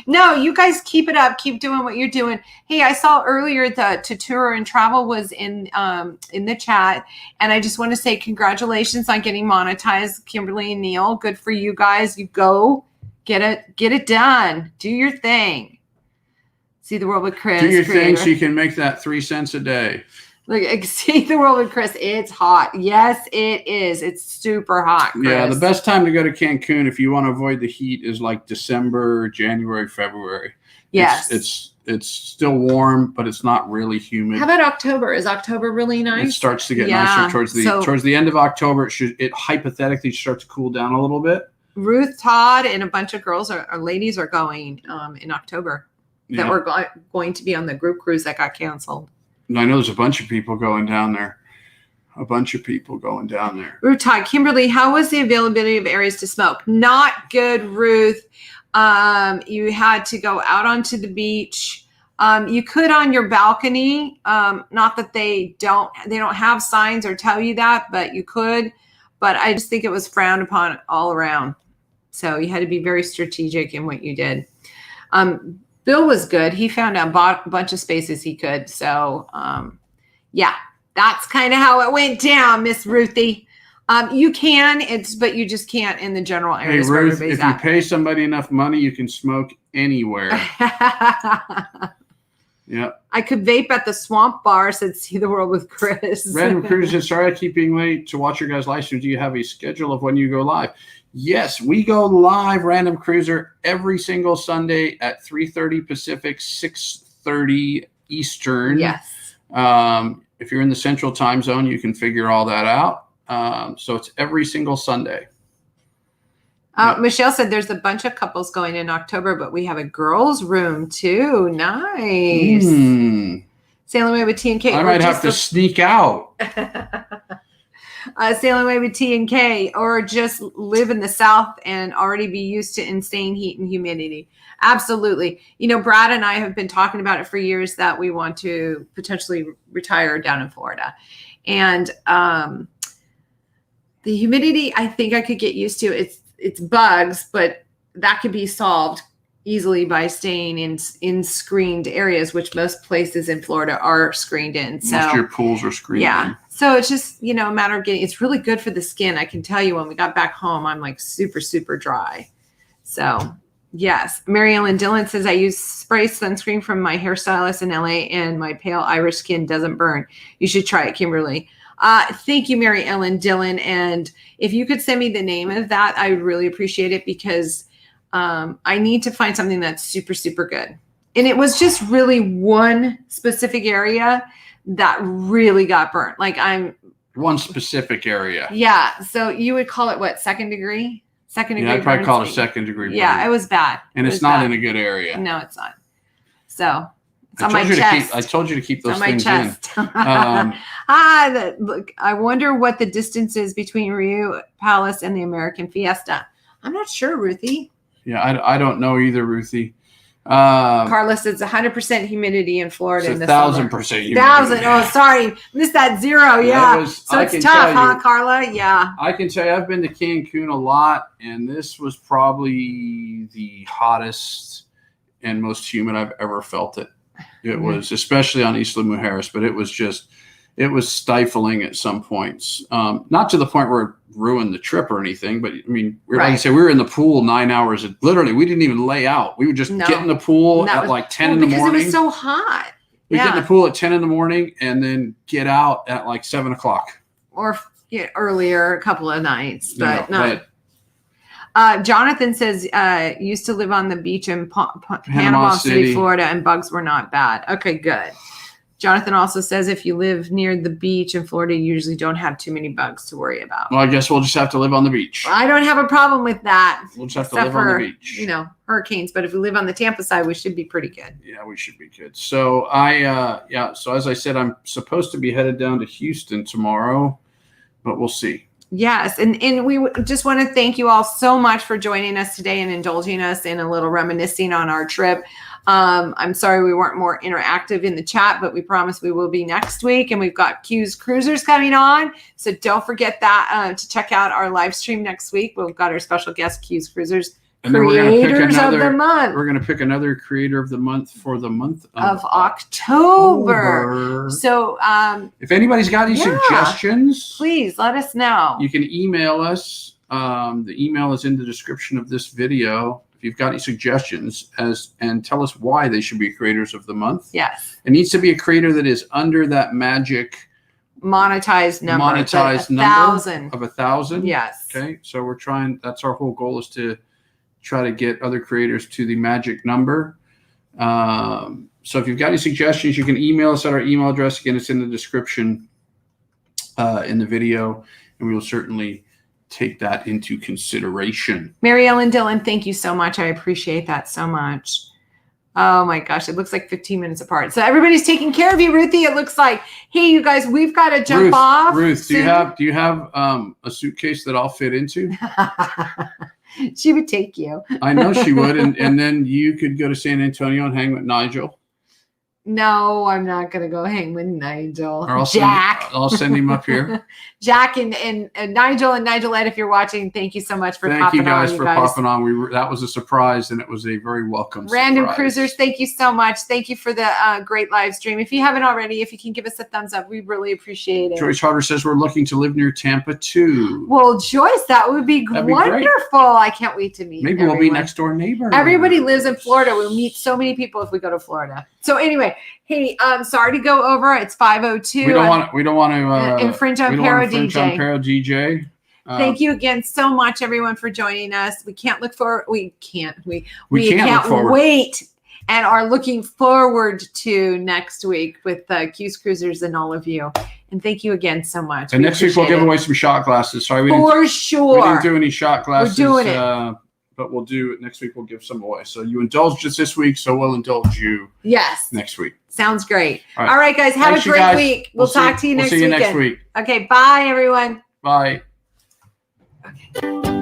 No, you guys keep it up. Keep doing what you're doing. Hey, I saw earlier that To Tour and Travel was in the chat. And I just want to say congratulations on getting monetized, Kimberly and Neil. Good for you guys. You go get it done. Do your thing. See the world with Chris. Do your thing so you can make that 3 cents a day. Look, see the world with Chris. It's hot. Yes, it is. It's super hot, Chris. Yeah, the best time to go to Cancun if you want to avoid the heat is like December, January, February. Yes. It's still warm, but it's not really humid. How about October? Is October really nice? It starts to get nicer towards the end of October. It hypothetically starts to cool down a little bit. Ruth Todd and a bunch of girls or ladies are going in October that were going to be on the group cruise that got canceled. And I know there's a bunch of people going down there. Ruth Todd, Kimberly, how was the availability of areas to smoke? Not good, Ruth. You had to go out onto the beach. You could on your balcony. Not that they don't have signs or tell you that, but you could. But I just think it was frowned upon all around. So you had to be very strategic in what you did. Bill was good. He found out a bunch of spaces he could. So, that's kind of how it went down, Miss Ruthie. You can, but you just can't in the general areas. Hey, Ruth, if you pay somebody enough money, you can smoke anywhere. Yep. I could vape at the Swamp Bar, said See the World with Chris. Random Cruise says, sorry I keep being late to watch your guys' live stream. Do you have a schedule of when you go live? Yes, we go live, Random Cruiser, every single Sunday at 3:30 Pacific, 6:30 Eastern. Yes. If you're in the Central Time Zone, you can figure all that out. So it's every single Sunday. Michelle said there's a bunch of couples going in October, but we have a girls' room too. Nice. Sailing away with T and K. I might have to sneak out. Sailing away with T and K, or just live in the South and already be used to insane heat and humidity. Absolutely. Brad and I have been talking about it for years that we want to potentially retire down in Florida. And the humidity, I think I could get used to. It's bugs, but that could be solved easily by staying in screened areas, which most places in Florida are screened in. So Most of your pools are screened. yeah. in. So it's just, a matter of getting, it's really good for the skin. I can tell you when we got back home, I'm like super, super dry. So yes. Mary Ellen Dillon says, I use spray sunscreen from my hairstylist in LA and my pale Irish skin doesn't burn. You should try it, Kimberly. Thank you, Mary Ellen Dillon. And if you could send me the name of that, I would really appreciate it because I need to find something that's super, super good. And it was just really one specific area that really got burnt. Like one specific area. Yeah. So you would call it what? Second degree? Second degree. Yeah, I'd probably burns? call it a second degree. Yeah, burn. it was bad. And it's not in a good area. No, it's not. So it's I on my told you chest. I told you to keep those on my things chest. in. Look, I wonder what the distance is between Rio Palace and the American Fiesta. I'm not sure, Ruthie. Yeah, I don't know either, Ruthie. Carlos, it's 100% humidity in Florida. It's in the 1,000% summer. humidity. 1,000. Oh, sorry, missed that zero. Yeah, so I it's can tough, tell huh, you- Carla? Yeah. I can tell you, I've been to Cancun a lot, and this was probably the hottest and most humid I've ever felt it. It was, especially on Isla Mujeres, but it was stifling at some points. Not to the point where it ruined the trip or anything, but I mean, like I say, we were in the pool 9 hours. Literally, we didn't even lay out. We would just get in the pool at like 10 in the morning. Because it was so hot. We get in the pool at 10 in the morning and then get out at like 7 o'clock. Or earlier, a couple of nights, but not. But Jonathan says, used to live on the beach in Panama City, Florida, and bugs were not bad. Okay, good. Jonathan also says, if you live near the beach in Florida, you usually don't have too many bugs to worry about. well, I guess we'll just have to live on the beach. I don't have a problem with that. We'll just have to except live on for, the beach. Hurricanes. But if we live on the Tampa side, we should be pretty good. Yeah, we should be good. So so as I said, I'm supposed to be headed down to Houston tomorrow, but we'll see. Yes. And we just want to thank you all so much for joining us today and indulging us in a little reminiscing on our trip. I'm sorry we weren't more interactive in the chat, but we promise we will be next week. And we've got Q's Cruisers coming on. So don't forget that to check out our live stream next week. We've got our special guest, Q's Cruisers. And then we're going to pick Creators of another. the month. We're going to pick another creator of the month for the month of October. So if anybody's got any suggestions, please let us know. You can email us. The email is in the description of this video. If you've got any suggestions, and tell us why they should be creators of the month. Yes. It needs to be a creator that is under that magic monetized number. Monetized number 1,000. of 1,000. Yes. Okay. So we're trying. That's our whole goal, is to try to get other creators to the magic number. So if you've got any suggestions, you can email us at our email address. Again, it's in the description in the video, and we will certainly take that into consideration. Mary Ellen Dillon, thank you so much. I appreciate that so much. Oh my gosh, it looks like 15 minutes apart. So everybody's taking care of you, Ruthie. It looks like, hey, you guys, we've got to jump off. Ruth, do you have a suitcase that I'll fit into? She would take you. I know she would, and then you could go to San Antonio and hang with Nigel. No, I'm not going to go hang with Nigel. Or I'll send him up here. Jack and Nigel and Nigelette, if you're watching, thank you so much for popping on. Thank you guys for popping on. That was a surprise, and it was a very welcome Random surprise. Cruisers, thank you so much. Thank you for the great live stream. If you haven't already, if you can give us a thumbs up, we really appreciate it. Joyce Harder says we're looking to live near Tampa too. Well, Joyce, that would be wonderful. I can't wait to meet Maybe everyone. we'll be next door neighbors. Everybody lives in Florida. We'll meet so many people if we go to Florida. So anyway, hey, sorry to go over. It's 5:02. We don't want to infringe on Paro DJ. Paro DJ. Thank you again so much, everyone, for joining us. We can't look forward. We can't wait and are looking forward to next week with Q's Cruisers and all of you. And thank you again so much. And next week we'll give away some shot glasses. Sorry, we didn't do any shot glasses. We're doing it. But we'll do it next week. We'll give some away. So you indulged us this week, so we'll indulge you. Yes. Next week. Sounds great. All right, guys. Have a great week. We'll talk to you next week. We'll see you next week. Okay. Bye, everyone. Bye. Okay.